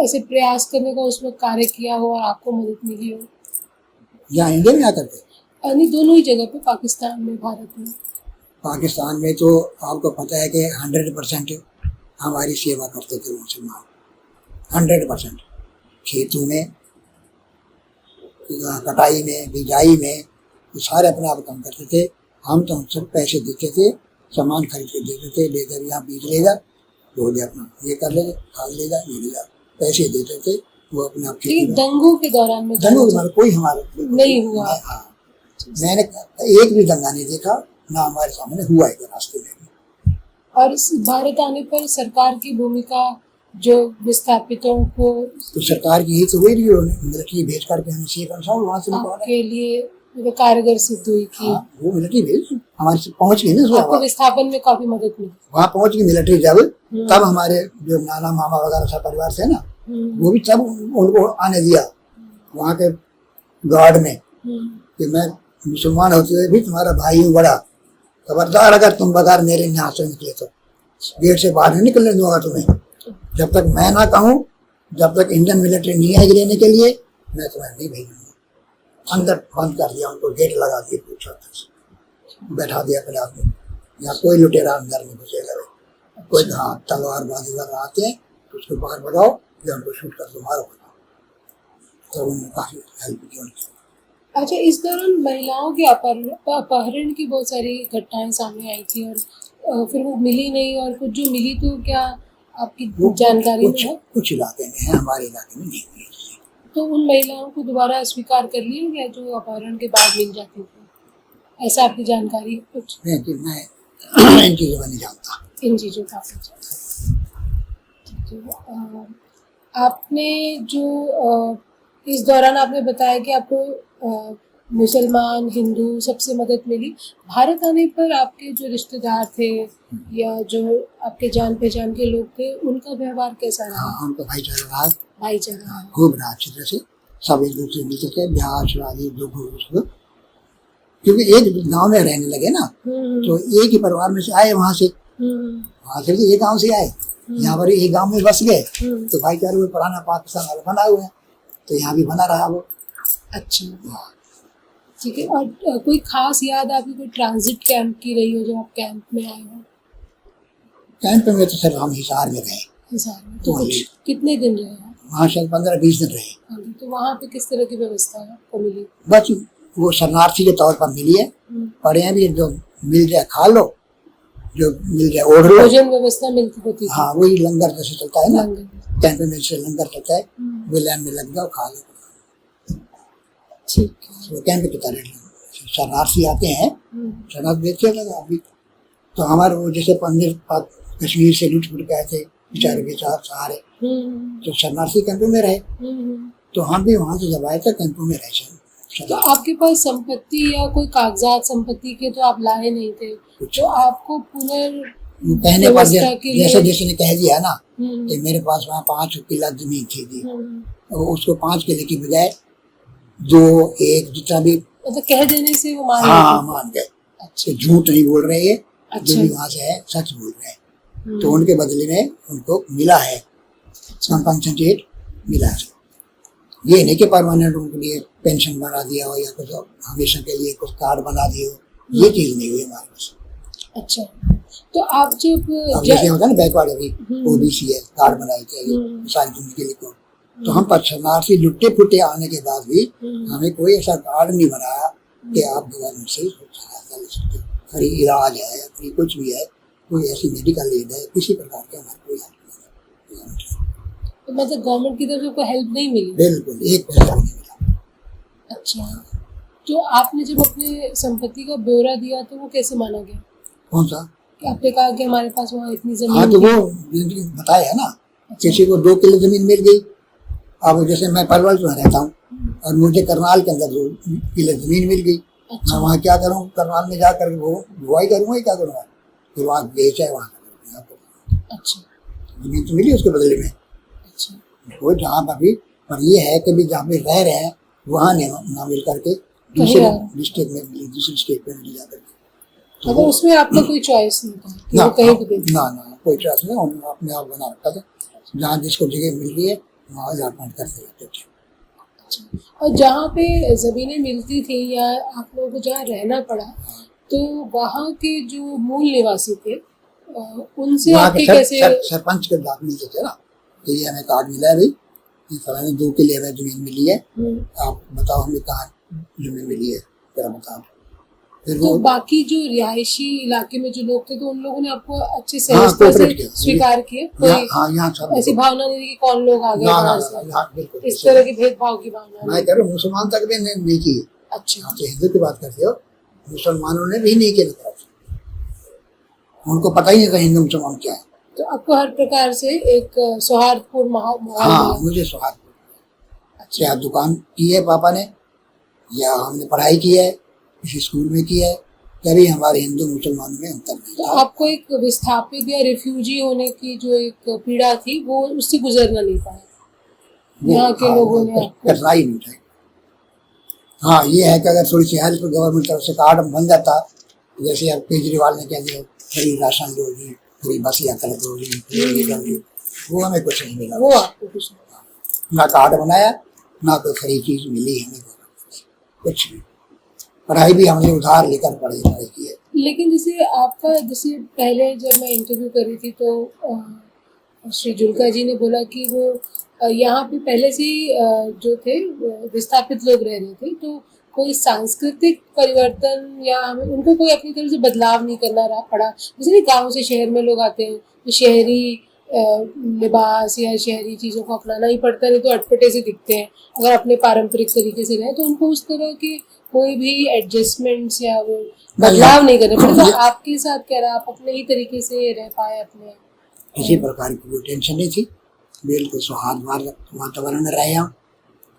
S1: ऐसे प्रयास करने का उसमें कार्य किया हो और आपको मदद मिली हो?
S2: यहाँ इंडिया में आकर के
S1: नहीं, दोनों ही जगह पे, पाकिस्तान में, भारत में।
S2: पाकिस्तान में तो आपको पता है कि 100% हमारी सेवा करते थे मुसलमान, 100%। खेतों में, कटाई में, बिजाई में, ये सारे अपने आप काम करते थे। हम तो उनसे पैसे देते थे, सामान खरीद के देते थे, लेकर यहाँ बीज लेगा, वो ले अपना ये कर लेगा, खाद लेगा, ये लेगा, पैसे देते थे, वो अपने आप खेती।
S1: दंगों के दौरान में
S2: कोई हमारे
S1: नहीं हुआ?
S2: हाँ, मैंने एक भी दंगा नहीं देखा, ना हमारे सामने हुआ है रास्ते में।
S1: और इस भारत आने पर सरकार की भूमिका जो विस्थापितों को,
S2: तो सरकार की यही तो हुई रही है, मिलिट्री भेज करके हमें सेफ एंड साउंड वहाँ से
S1: आपके लिए कारगर सिद्ध हुई कि
S2: वो मिलिट्री भेज हमारे से पहुँच गई ना,
S1: आपको विस्थापन में काफी मदद मिली।
S2: वहाँ पहुँच गई मिलिट्री जब, तब हमारे जो नाना मामा वगैरह सब परिवार थे ना, वो भी तब उनको आने दिया वहाँ के गार्ड में कि मैं मुसलमान होते हुए भी तुम्हारा भाई हूँ बड़ा, खबरदार अगर तुम बगैर मेरे यहाँ से निकले तो गेट से बाहर नहीं निकलने दूंगा तुम्हें। जब तक मैं ना कहूँ, जब तक इंडियन मिलिट्री नहीं आएगी लेने के लिए, मैं तुम्हें नहीं भेजूंगा। अंदर बंद कर दिया उनको, गेट लगा दिए, पूछा बैठा दिया अपने आप में, यहाँ कोई लुटेरा अंदर नहीं घुसेगा। कोई हाँ तलवारबाजी कर आते हैं तो उसको बाहर भगाओ या उनको शूट कर दो, मारो भगाओ। तो उन्होंने काफी हेल्प की उनकी।
S1: अच्छा, इस दौरान महिलाओं के अपहरण की बहुत सारी घटनाएं सामने आई थी और फिर वो मिली नहीं, और कुछ जो मिली तो क्या आपकी जानकारी में है?
S2: कुछ इलाके में है, हमारे इलाके में नहीं मिली।
S1: तो उन महिलाओं को दोबारा स्वीकार कर लिया गया जो अपहरण के बाद मिल जाती थी, ऐसा आपकी जानकारी है कुछ?
S2: नहीं, मैं इन चीज़ों में नहीं जानता।
S1: इन चीज़ों का आपने जो इस दौरान आपने बताया कि आपको मुसलमान, हिंदू सबसे मदद मिली। भारत आने पर आपके जो रिश्तेदार थे या जो आपके जान पहचान के लोग थे, उनका व्यवहार कैसा रहा?
S2: हाँ, उनका भाईचारा रहा,
S1: भाईचारा
S2: खूब रहा अच्छी तरह से, सब एक दूसरे मिलते थे, ब्याह शादी दुख उसको, क्योंकि एक गांव में रहने लगे ना, तो एक ही परिवार में से आए, वहाँ से भी एक गांव से आए, यहाँ पर एक गांव में बस गए, तो भाईचारे में पुराना पाकिस्तान वाला बना हुआ है, तो यहाँ भी बना रहा वो।
S1: अच्छा, ठीक है। और कोई खास याद आपकी कोई ट्रांजिट कैंप की रही हो जब आप कैंप में आए हो?
S2: कैंप में तो सर हम हिसार में रहे।
S1: हिसार में तो कितने दिन रहे?
S2: वहाँ शायद 15-20 दिन रहे।
S1: तो वहाँ पे किस तरह की व्यवस्था आपको मिली?
S2: बस वो शरणार्थी के तौर पर मिली है, पढ़े हैं भी, जो मिल जाए खा लो, जो मिल जाए ओढ़ लो।
S1: भोजन व्यवस्था मिलती होती?
S2: हाँ, वही लंगर जैसे चलता है ना, कैंप में से लंगर चलता है, वो लाइन में लग जाओ, खा लो।
S1: ठीक है।
S2: वो कैंप की तरह शरणार्थी आते हैं, शरणार्थी देखिए लगा अभी तो हमारे वो जैसे पंडित कश्मीर से लुट फुट गए थे बेचारे के साथ सहारे, तो शरणार्थी कैंप में रहे, तो हम भी वहाँ से जब आए थे कैंपों में रहे
S1: तो आपके पास संपत्ति या कोई कागजात संपत्ति के तो आप लाए नहीं थे, तो आपको
S2: कहने पर जैसे जैसे ने कह दिया ना कि मेरे पास वहाँ 5 किला जमीन थी और उसको 5 किले की बजाय 2 1 जितना भी
S1: मतलब कह देने से वो
S2: मान गए। अच्छा, झूठ नहीं बोल रहे ये। अच्छा। जो भी वहाँ से है सच बोल रहे हैं। तो उनके बदले में उनको मिला है कंपनसेट मिला है। ये नहीं कि परमानेंट उनके लिए पेंशन बना दिया हो या कुछ हमेशा के लिए कुछ कार्ड बना दिए हो, ये चीज नहीं हुई हमारे पास।
S1: अच्छा, तो आप जब
S2: जैसे होता है ना बैकवर्ड अभी ओबीसी है कार्ड बनाए थे सारी जिंदगी के लिए को, तो हम शरणार्थी लुट्टे फुटे आने के बाद भी हमें कोई ऐसा कार्ड नहीं बनाया कि आप गवर्नमेंट से सहायता ले सकते हो। फ्री इलाज है, फ्री कुछ भी है, कोई ऐसी मेडिकल एड है, किसी प्रकार के हमारे कोई हेल्प नहीं।
S1: तो मतलब गवर्नमेंट की तरफ से कोई हेल्प नहीं मिली?
S2: बिल्कुल, एक पैसा भी नहीं मिला।
S1: अच्छा, तो आपने जब अपने संपत्ति का ब्यौरा दिया तो वो कैसे माना गया?
S2: कौन सा?
S1: कि आपने कहा कि हमारे पास वहाँ इतनी जमीन।
S2: हाँ, तो वो बताया है ना। अच्छा। किसी को 2 किलो जमीन मिल गई। अब जैसे मैं पलवल में रहता हूँ और मुझे करनाल के अंदर 2 किलो जमीन मिल गई। अच्छा। मैं वहाँ क्या करूँ? करनाल में जाकर वो बुआई करूँगा, क्या करूँगा? फिर वहाँ बेचा है वहाँ।
S1: अच्छा,
S2: जमीन तो मिली उसके बदले में। अच्छा, वो जहाँ पर भी, पर ये है कि भी जहाँ पे रह रहे हैं वहाँ ना मिल करके दूसरे डिस्ट्रिक्ट में मिली, दूसरी स्टेट में मिली जाकर।
S1: तो उसमें आपका कोई चॉइस नहीं था कि वो कहीं भी
S2: ना कोई चॉइस नहीं, उन्होंने अपने आप बना रखा था। जहाँ जिसको जगह मिल रही है वहाँ अलॉटमेंट करते रहते थे।
S1: अच्छा, और जहाँ पे ज़मीनें मिलती थी या आप लोगों को जहाँ रहना पड़ा, तो वहाँ के जो मूल निवासी थे उनसे आपके कैसे?
S2: सरपंच के दाद मिलते थे ना, तो ये हमें कार्ड मिला है भाई, ये फलाने 2 किले हमें जमीन मिली है, आप बताओ हमें कहाँ जमीन मिली है, जरा बताओ।
S1: तो बाकी जो रिहायशी इलाके में जो लोग थे तो उन लोगों ने आपको अच्छे सहजता से स्वीकार किए? कोई ऐसी भावना नहीं थी कि कौन लोग आ गए बाहर से, इस तरह की भेदभाव की भावना?
S2: मैं कह रहा हूँ मुसलमान तक भी नहीं की। अच्छा, तो हिंदू की बात करते हो, मुसलमानों ने भी नहीं किया, उनको पता ही नहीं था हिंदू मुसलमान क्या है।
S1: तो आपको हर प्रकार से एक सौहार्दपूर्ण माहौल?
S2: हाँ, मुझे सौहार्दपूर्ण। अच्छा, या दुकान की है पापा ने, या हमने पढ़ाई की है किसी स्कूल में की है, कभी हमारे हिंदू मुसलमानों में अंतर नहीं।
S1: तो आपको एक विस्थापित या रिफ्यूजी होने की जो एक पीड़ा थी वो उससे गुजरना नहीं पाया यहाँ के लोगों ने?
S2: कठिनाई नहीं उठाई। हाँ, ये है कि अगर थोड़ी सी हेल्प गवर्नमेंट तरफ से कार्ड बन जाता, जैसे अब केजरीवाल ने कह दिया फ्री राशन दोगी, फ्री बस यात्रा दोगी, वो हमें कुछ नहीं मिला।
S1: वो आपको कुछ नहीं,
S2: ना कार्ड बनाया, ना कोई फ्री चीज मिली हमें, कुछ नहीं। पढ़ाई भी हमने उधार लेकर पढ़ाई की है।
S1: लेकिन जैसे पहले जब मैं इंटरव्यू कर रही थी तो श्री जुल्का जी ने बोला कि वो यहाँ पे पहले से ही जो थे विस्थापित लोग रह रहे थे, तो कोई सांस्कृतिक परिवर्तन या उनको कोई अपनी तरफ से बदलाव नहीं करना पड़ा। जैसे गांव से शहर में लोग आते हैं तो शहरी लिबास या शहरी चीज़ों को अपनाना ही पड़ता है, नहीं तो अटपटे से दिखते हैं। अगर अपने पारंपरिक तरीके से रहे तो उनको उस तरह के कोई भी एडजस्टमेंट्स या वो बदलाव नहीं करने पड़े। तो आपके साथ क्या रहा? आप अपने ही तरीके से रह पाए अपने?
S2: किसी प्रकार की कोई टेंशन नहीं थी, बिल्कुल सौहार्द वातावरण में रहे हम।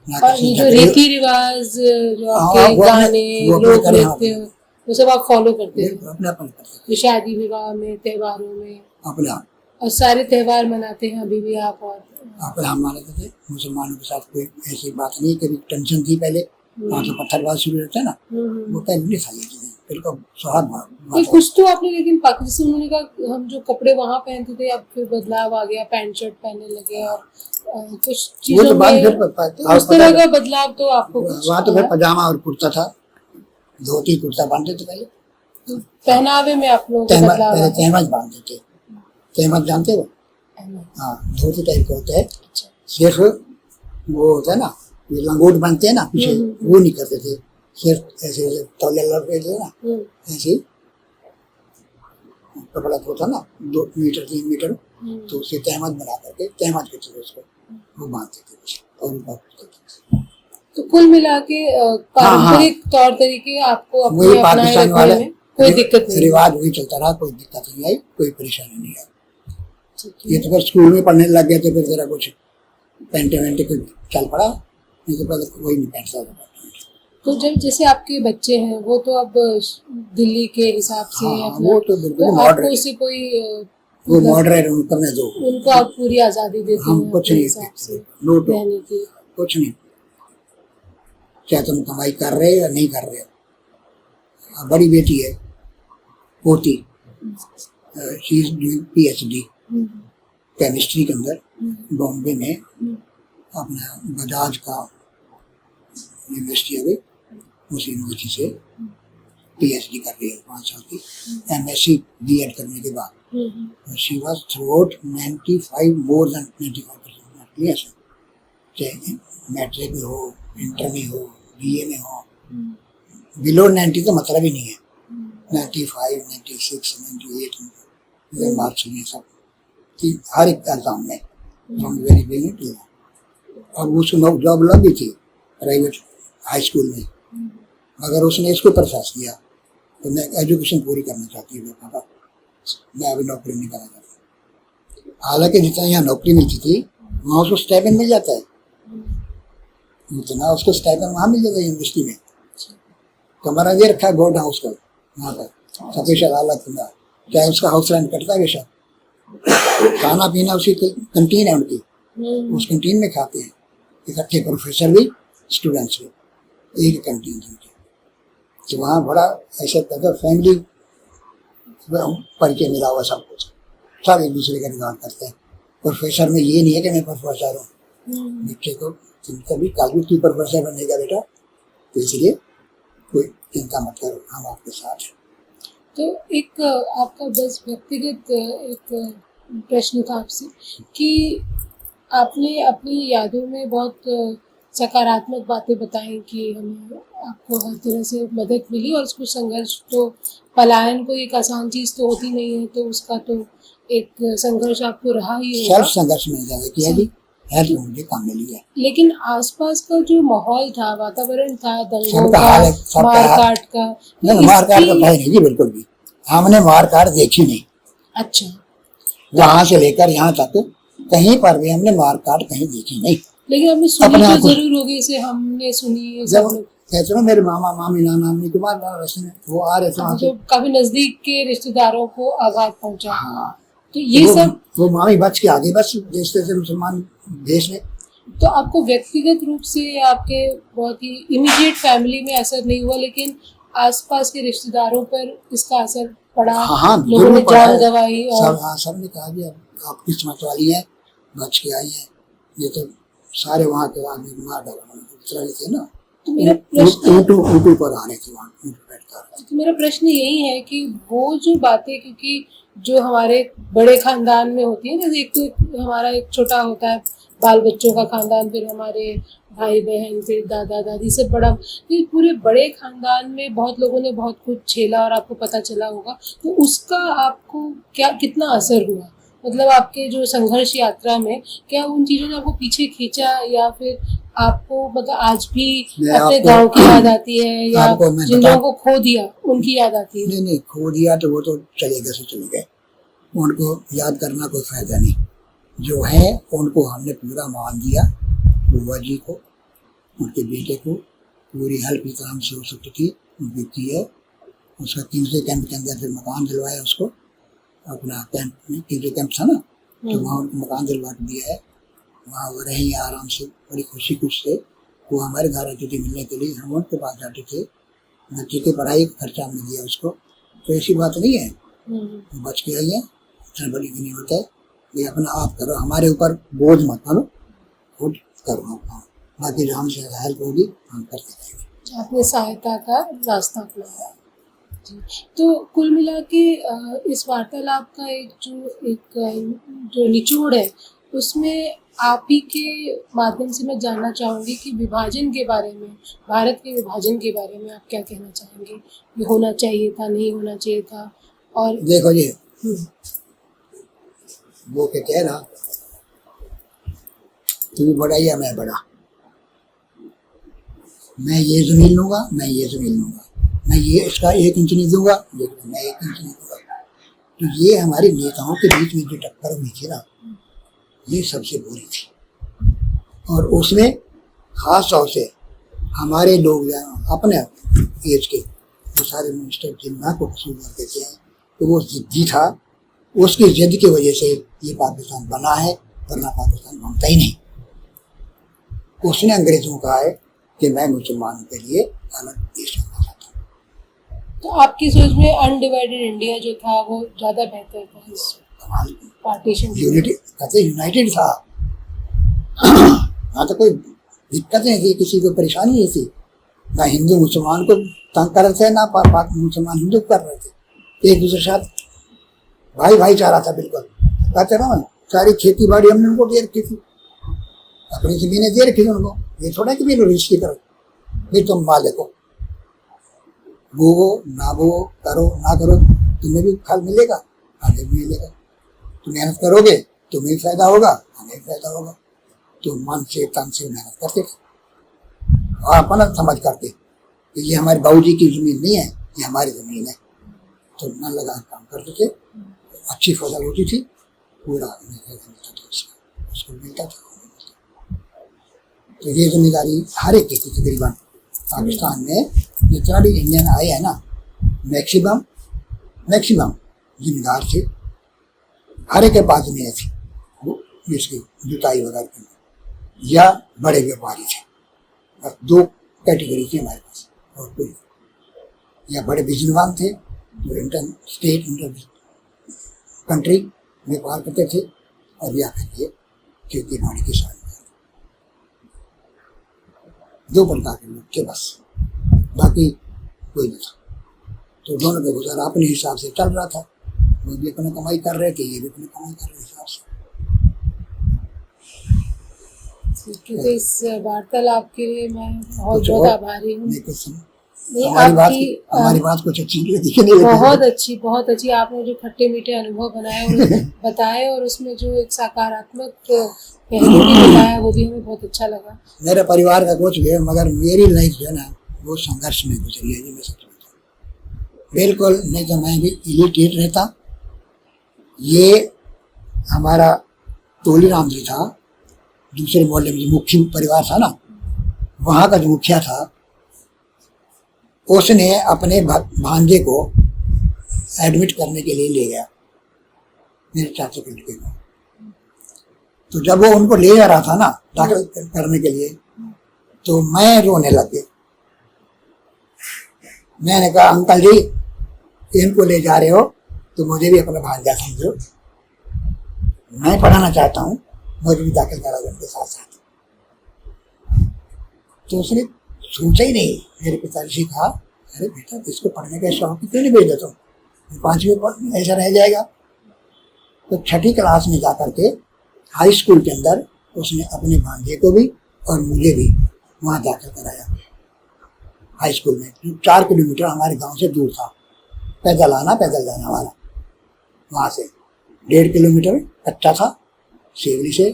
S1: ये जो रीति रिवाज, जो आपके गाने, लोक नृत्य, वो सब आप फॉलो करते हैं? अपना शादी विवाह में, त्योहारों में अपना, और सारे त्योहार मनाते हैं अभी भी आप? और
S2: अपना हम मानते थे, मुसलमानों के साथ कोई ऐसी बात नहीं, कभी टेंशन थी पहले, वहाँ तो पत्थरबाज शुरू रहता है ना, वो पहले नहीं था, बिल्कुल सौहार्द।
S1: कुछ तो आपने, लेकिन पाकिस्तान उन्होंने कहा हम जो कपड़े वहाँ पहनते थे अब फिर बदलाव आ गया, पैंट शर्ट पहनने लगे और कुछ चीजों में तो उस तरह का बदलाव तो आपको?
S2: वहाँ तो फिर पजामा और कुर्ता था, धोती कुर्ता बांधते थे पहले।
S1: तो पहनावे में आप लोग
S2: तहमद बांधते थे। तहमद जानते हो? हाँ, धोती टाइप का होता है, सिर्फ वो होता है ना, ये लंगोट बनते हैं ना पीछे, वो नहीं करते थे, सिर्फ ऐसे तौलिया लड़के थे ना, ऐसे कपड़ा होता ना 2 मीटर 3 मीटर, तो उसे तहमद बना करके, तहमद के थे उसको, वो बांधते थे और
S1: तो कुल मिला के पारंपरिक तौर तरीके आपको अपने
S2: पाकिस्तान वाले
S1: कोई दिक्कत नहीं,
S2: रिवाज वही चलता रहा, कोई दिक्कत नहीं आई, कोई परेशानी नहीं आई। ये तो फिर स्कूल में पढ़ने लग गए थे, फिर जरा कुछ पेंटे वेंटे चल पड़ा, नहीं तो पहले कोई नहीं बैठता था।
S1: तो जब जैसे आपके बच्चे हैं वो तो अब दिल्ली के हिसाब से
S2: हाँ,
S1: अपना,
S2: वो तो बिल्कुल
S1: तो आपको
S2: मॉडरेट,
S1: उसे कोई
S2: वो मॉडरेट करने दो,
S1: उनको आप पूरी आज़ादी देते
S2: हम
S1: हैं
S2: कुछ
S1: अपने
S2: नहीं
S1: हिसाब से
S2: नो टू,
S1: रहने की।
S2: कुछ नहीं, चाहे तुम कमाई कर रहे हो या नहीं कर रहे हो। बड़ी बेटी है, पोती, she is doing PhD chemistry के अंदर बॉम्बे में, अपना बजाज का यूनिवर्सिटी है उस यूनिवर्सिटी से PhD कर रही है 5 साल की, MSc B.Ed करने के बाद। She was through 95 more than 95% clear, चाहे मैट्रिक में हो, इंटर में हो, BA में हो, बिलो 90 का मतलब ही नहीं है। 95, 96, 98 मार्क्स हैं सब कि हर एक एग्जाम में फ्रॉम वेरी बिगिनिंग टू, और उसको जॉब लग भी थी प्राइवेट हाई स्कूल में, मगर उसने इसको प्रयास किया तो मैं एजुकेशन पूरी करना चाहती हूँ पापा, मैं अभी नौकरी नहीं करना चाहती। हालांकि जितना यहाँ नौकरी मिलती थी वहाँ उसको स्टाइपेंड मिल जाता है, उतना उसको स्टाइपेंड वहाँ मिल जाता है यूनिवर्सिटी में। कमरा दे रखा है बोर्ड हाउस का वहाँ पर, सफेद हालत खुला, चाहे उसका हाउस रेंट कटता है बेशक, खाना पीना उसी कंटीन है उनकी, उस कंटीन में खाते हैं इकट्ठे, प्रोफेसर भी स्टूडेंट्स भी एक कंटीन उनकी। तो वहाँ बड़ा ऐसा कहता फैमिली परिचय मिला हुआ, सब कुछ सब एक दूसरे का रिगार्ड करते हैं। प्रोफेसर में ये नहीं है कि मैं प्रोफेसर हूँ, बच्चे को तुम कभी कल भी तू प्रोफेसर बनेगा बेटा, तो इसलिए कोई चिंता मत करो, हम आपके साथ हैं।
S1: तो एक आपका बस व्यक्तिगत एक प्रश्न था आपसे कि आपने अपनी यादों में बहुत सकारात्मक बातें बताई कि हमें आपको हर तरह से मदद मिली, और उसको संघर्ष तो, पलायन कोई एक आसान चीज़ तो होती नहीं है, तो उसका तो एक संघर्ष आपको रहा ही होगा।
S2: सेल्फ संघर्ष में ज़्यादा किया जी, हेल्प मुझे काम मिली है।
S1: लेकिन आसपास का जो माहौल था, वातावरण था, दंगों
S2: सबका
S1: का,
S2: हाल है, सबका
S1: मारकाट का,
S2: नहीं, मारकाट तो है नहीं जी, बिल्कुल भी हमने मारकाट देखी नहीं।
S1: अच्छा,
S2: वहाँ से लेकर यहाँ तक कहीं पर भी हमने मारकाट कहीं देखी नहीं।
S1: लेकिन आपने सुनी
S2: अपने
S1: तो
S2: आप को-
S1: जरूर होगी, इसे हमने सुनी सब
S2: जब
S1: लोग।
S2: कहते ना मेरे मामा मामी नाना नानी के बाद रास्ते में वो आ रहे थे वहाँ से,
S1: जो काफी नजदीक के रिश्तेदारों को आघात पहुंचा,
S2: हाँ,
S1: तो ये
S2: वो,
S1: सब,
S2: वो मामी बच के आगे बस जैसे जैसे मुसलमान देश में।
S1: तो आपको व्यक्तिगत रूप से आपके बहुत ही इमीडिएट फैमिली में असर नहीं हुआ, लेकिन आसपास के रिश्तेदारों पर इसका असर पड़ा,
S2: हाँ,
S1: लोगों
S2: जरूर
S1: ने
S2: पड़ा
S1: जान
S2: है।
S1: गंवाई, और
S2: सब हाँ, सब ने कहा भी आप किस्मत वाली है, बच के आई है, ये तो सारे वहाँ के आदमी मार डाला थे ना।
S1: तो मेरा प्रश्न
S2: ऊँटों पर आ रहे थे वहाँ, ऊँट बैठकर।
S1: तो मेरा प्रश्न यही है कि वो जो बातें, क्योंकि जो हमारे बड़े खानदान में होती है, जैसे एक तो हमारा एक छोटा होता है बाल बच्चों का खानदान, फिर हमारे भाई बहन, फिर दादा दादी, सब बड़ा, तो पूरे बड़े खानदान में बहुत लोगों ने बहुत कुछ झेला और आपको पता चला होगा, तो उसका आपको क्या कितना असर हुआ, मतलब आपके जो संघर्ष यात्रा में क्या उन चीज़ों ने आपको पीछे खींचा, या फिर आपको मतलब आज भी अपने गांव की याद आती है, या जिन लोगों को खो दिया उनकी याद आती है?
S2: नहीं, खो दिया तो वो तो चले गए, चले गए, उनको याद करना कोई फायदा नहीं। जो है उनको हमने पूरा मान दिया, बुआ जी को, उनके बेटे को पूरी हेल्प की तरह से हो सकती थी उनकी की है। उसका किन्से कैंप के अंदर फिर मकान दिलवाया उसको, अपना कैंप में किन्से कैंप था ना, तो वहाँ उनको मकान दिलवा दिया है, वहाँ वो रहे आराम से, बड़ी खुशी से। वो हमारे घर आती थी मिलने के लिए, हम उनके पास जाते थे, बच्चे की पढ़ाई का खर्चा हमने दिया उसको, तो ऐसी बात नहीं है, बच के आई है, इतना बड़ी भी नहीं होता है। ये अपना आप करो, हमारे ऊपर बोझ मत करो, खुद करो अपना, बाकी जो हमसे हेल्प होगी हम करते रहेंगे।
S1: आपने सहायता का रास्ता अपनाया। तो कुल मिला के इस वार्तालाप का एक जो निचोड़ है, उसमें आप ही के माध्यम से मैं जानना चाहूँगी कि विभाजन के बारे में, भारत के विभाजन के बारे में आप क्या कहना चाहेंगे? ये होना चाहिए था, नहीं होना चाहिए था? और
S2: देखो जी, वो कहते हैं ना, तू बड़ा या मैं बड़ा, मैं ये जमीन लूंगा, मैं ये जमीन लूंगा, मैं ये इसका 1 इंच नहीं दूंगा, लेकिन मैं 1 इंच नहीं दूंगा। तो ये हमारे नेताओं के बीच में जो टक्कर हुई थी ना, ये सबसे बुरी थी, और उसमें खास तौर से हमारे लोग जो हैं अपने एज के जो सारे मिनिस्टर जिन्ना को कसूरवार देते हैं, तो वो जिद्दी था, उसकी जिद की वजह से ये पाकिस्तान बना है, वरना पाकिस्तान बनता ही नहीं। उसने अंग्रेजों को कहा है कि मैं मुसलमानों के लिए अलग देश बनना चाहता हूँ।
S1: तो आपकी सोच में अनडिवाइडेड इंडिया जो था वो ज़्यादा बेहतर था इस पार्टीशन?
S2: यूनिटी कहते यूनाइटेड था। यहाँ तो कोई दिक्कत नहीं थी, किसी को परेशानी नहीं थी, ना हिंदू मुसलमान को तंग कर रहे थे, ना मुसलमान हिंदू को कर रहे थे, एक दूसरे के साथ भाई भाईचारा था बिल्कुल। कहते ना सारी खेती बाड़ी हमने उनको दे रखी थी, अपनी जमीनें दे रखी थी उनको, ये थोड़ा कि भी रजिस्ट्री करो, फिर तुम मालिक हो, बोवो ना बोवो, करो ना करो, तुम्हें भी फल मिलेगा, हमें भी मिलेगा। तुम मेहनत करोगे तुम्हें भी फायदा होगा, हमें भी फायदा होगा। तो मन से तन से मेहनत करते थे और अपना समझ करके कि ये हमारे बाबूजी की जमीन नहीं है, ये हमारी जमीन है, तो मन लगा काम करते थे। अच्छी फसल होती थी, पूरा मिलता था, उसको मिलता था। तो ये जिम्मेदारी हर एक की थी तकरीबन। पाकिस्तान में जितना भी इंडियन आए हैं ना, मैक्सिमम जिम्मेदार थे, हर एक के पास जमीनें थी, वो इसकी जुताई वगैरह करनी, या बड़े व्यापारी थे। बस दो कैटेगरी थी हमारे पास, और कोई या बड़े बिजनेसमैन थे जो इंटर कंट्री व्यापार करते थे, और या फिर ये खेती बाड़ी किसान, दो प्रकार के लोग थे बस, बाकी कोई नहीं था। तो दोनों का गुजारा अपने हिसाब से चल रहा था, वो भी अपना कमाई कर रहे थे, ये भी अपनी कमाई कर रहे हिसाब से।
S1: ठीक है, इस वार्तालाप के लिए मैं बहुत बहुत आभारी हूँ।
S2: हमारी बात कुछ अच्छी नहीं,
S1: बहुत अच्छी आपने जो खट्टे मीठे अनुभव बनाए और बताए, और उसमें जो एक सकारात्मक पहलू भी बताया, वो भी हमें बहुत अच्छा लगा।
S2: मेरे परिवार का कुछ भी है, मगर मेरी लाइफ जो है ना वो संघर्ष में गुजरी है, मैं सच बताऊं बिल्कुल। नहीं तो मैं भी इलिटरेट रहता। ये हमारा टोली राम जी था, दूसरे मोहल्ले में जो मुख्य परिवार था ना, वहाँ का जो मुखिया था, उसने अपने भांजे को एडमिट करने के लिए ले गया मेरे चाचा के लड़के को। तो जब वो उनको ले जा रहा था ना दाखिल करने के लिए, तो मैं रोने लग गया। मैंने कहा अंकल जी इनको ले जा रहे हो तो मुझे भी अपना भांजा समझो, मैं पढ़ाना चाहता हूँ, मुझे भी दाखिल करा उनके साथ साथ। तो उसने सोचा ही नहीं। मेरे पिताजी से कहा अरे बेटा इसको पढ़ने का शौक क्यों नहीं भेज देता हूँ, 5वीं ऐसा रह जाएगा। तो 6ठी क्लास में जा करके हाई स्कूल के अंदर उसने अपने भांजे को भी और मुझे भी वहाँ दाखिल कराया। हाई स्कूल में 4 किलोमीटर हमारे गांव से दूर था, पैदल आना पैदल जाना वाला। वहाँ से 1.5 किलोमीटर कच्चा था सेवली से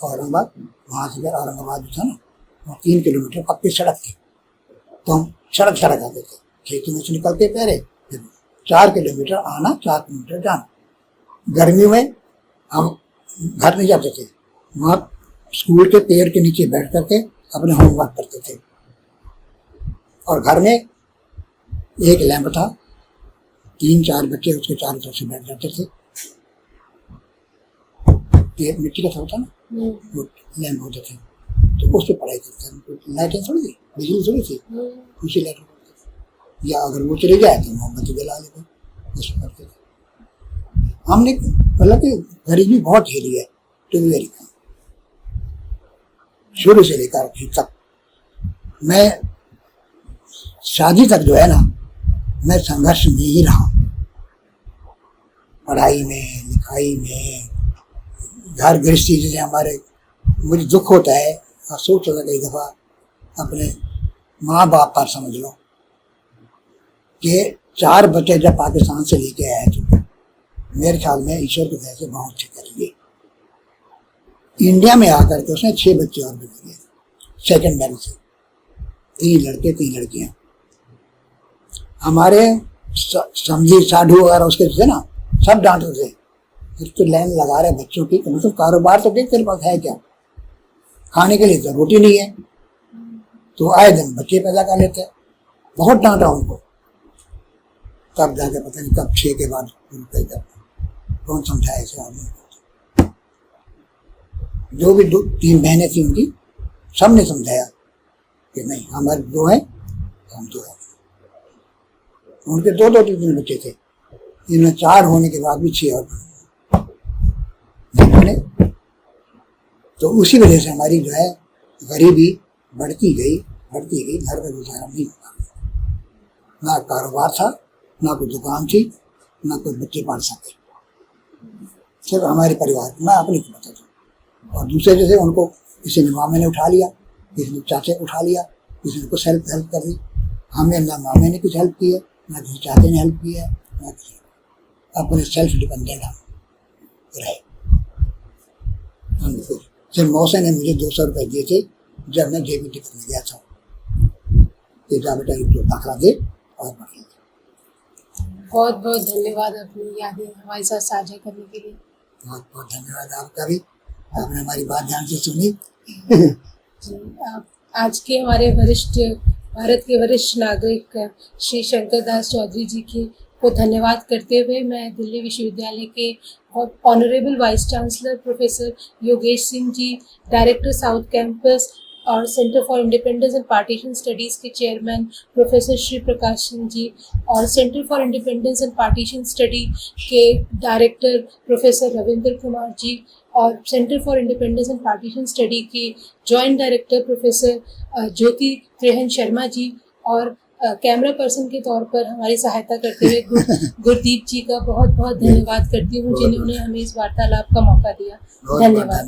S2: औरंगाबाद, वहाँ से फिर औरंगाबाद जो था ना वो 3 किलोमीटर पक्की सड़क थी। तो हम सड़क आते थे, खेती में से निकलते पहले, फिर 4 किलोमीटर आना 4 किलोमीटर जाना। गर्मियों में हम घर नहीं जाते थे, वहाँ स्कूल के पेड़ के नीचे बैठ करके अपने होमवर्क करते थे। और घर में एक लैंप था, 3-4 बच्चे उसके चारों तरफ से बैठ जाते थे। पेड़ मिट्टी का था होता ना, वो लैंप होते थे, तो उस पर पढ़ाई करते थे। लाइटें थोड़ी थी, बिजली थोड़ी थी, उसी लाइट पढ़ते थे। या अगर वो चले जाए तो मोमबत्ती जला लेते, उसमें करते थे। हमने मतलब कि गरीबी बहुत झेली है, टू बी वेरी शुरू से लेकर अभी तक। मैं शादी तक जो है ना मैं संघर्ष में ही रहा, पढ़ाई में, लिखाई में, घर गृहस्थी। जैसे हमारे मुझे दुख होता है और सोच होता है कई दफ़ा अपने माँ बाप पर, समझ लो कि 4 बच्चे जब पाकिस्तान से लेके आए थे, मेरे ख्याल में ईश्वर की दया से बहुत अच्छे कर लिए। इंडिया में आकर के उसने 6 बच्चे और भी दिए, सेकंड मैरिज से, 3 लड़के 3 लड़कियां। हमारे समझी साधु वगैरह उसके थे ना, सब डांटते थे, फिर तो लाइन लगा रहे बच्चों की, मतलब कारोबार तो देख तेरे पास है क्या, खाने के लिए तो रोटी नहीं है, तो आए दिन बच्चे पैदा कर लेते हैं। बहुत डांटा उनको, तब जाके पता नहीं कब 6 के बाद उनको जब कौन समझाया इसे आदमी को। जो भी 2-3 बहनें थी उनकी, सब ने समझाया कि नहीं हमारे 2 हैं, हम 2 हैं। उनके 2-2 3 बच्चे थे, इन्हें 4 होने के बाद भी 6 और बने। तो उसी वजह से हमारी जो है गरीबी बढ़ती गई, घर में गुजारा नहीं होता, ना कारोबार था, ना कोई दुकान थी, ना कोई बच्चे पढ़ सके। सिर्फ हमारे परिवार, मैं अपनी को बताता हूँ। और दूसरे जैसे उनको किसी ने मामे ने उठा लिया, किसी ने चाचे उठा लिया, किसी ने कुछ हेल्प कर दी। हमें ना मामे ने कुछ हेल्प की है, ना किसी चाचे ने हेल्प की है, ना किसी, अपने सेल्फ डिपेंडेंट हम रहे। सिर्फ मौसा ने मुझे 200 रुपये दिए थे जब मैं JBT करने गया था कि जा बेटा जो दाखिला दे और पढ़ ले।
S1: बहुत बहुत धन्यवाद अपनी यादें हमारे साथ साझा करने के लिए।
S2: बहुत बहुत धन्यवाद आपका भी, आपने हमारी बात ध्यान से सुनी।
S1: आज के हमारे भारत के वरिष्ठ नागरिक श्री शंकर दास चौधरी जी को धन्यवाद करते हुए मैं दिल्ली विश्वविद्यालय के honourable vice chancellor professor Yogesh Singh ji, director south campus और centre for independence and partition studies के चेयरमैन प्रोफेसर श्री प्रकाश सिंह जी और centre for independence and partition study के डायरेक्टर प्रोफेसर रविंद्र कुमार जी और centre for independence and partition study के joint director professor Jyoti Trehan Sharma ji और camera person के तौर पर हमारी सहायता करते हुए गुरदीप जी का बहुत बहुत धन्यवाद करती हूँ, जिन्होंने हमें इस वार्तालाप का मौका दिया। धन्यवाद।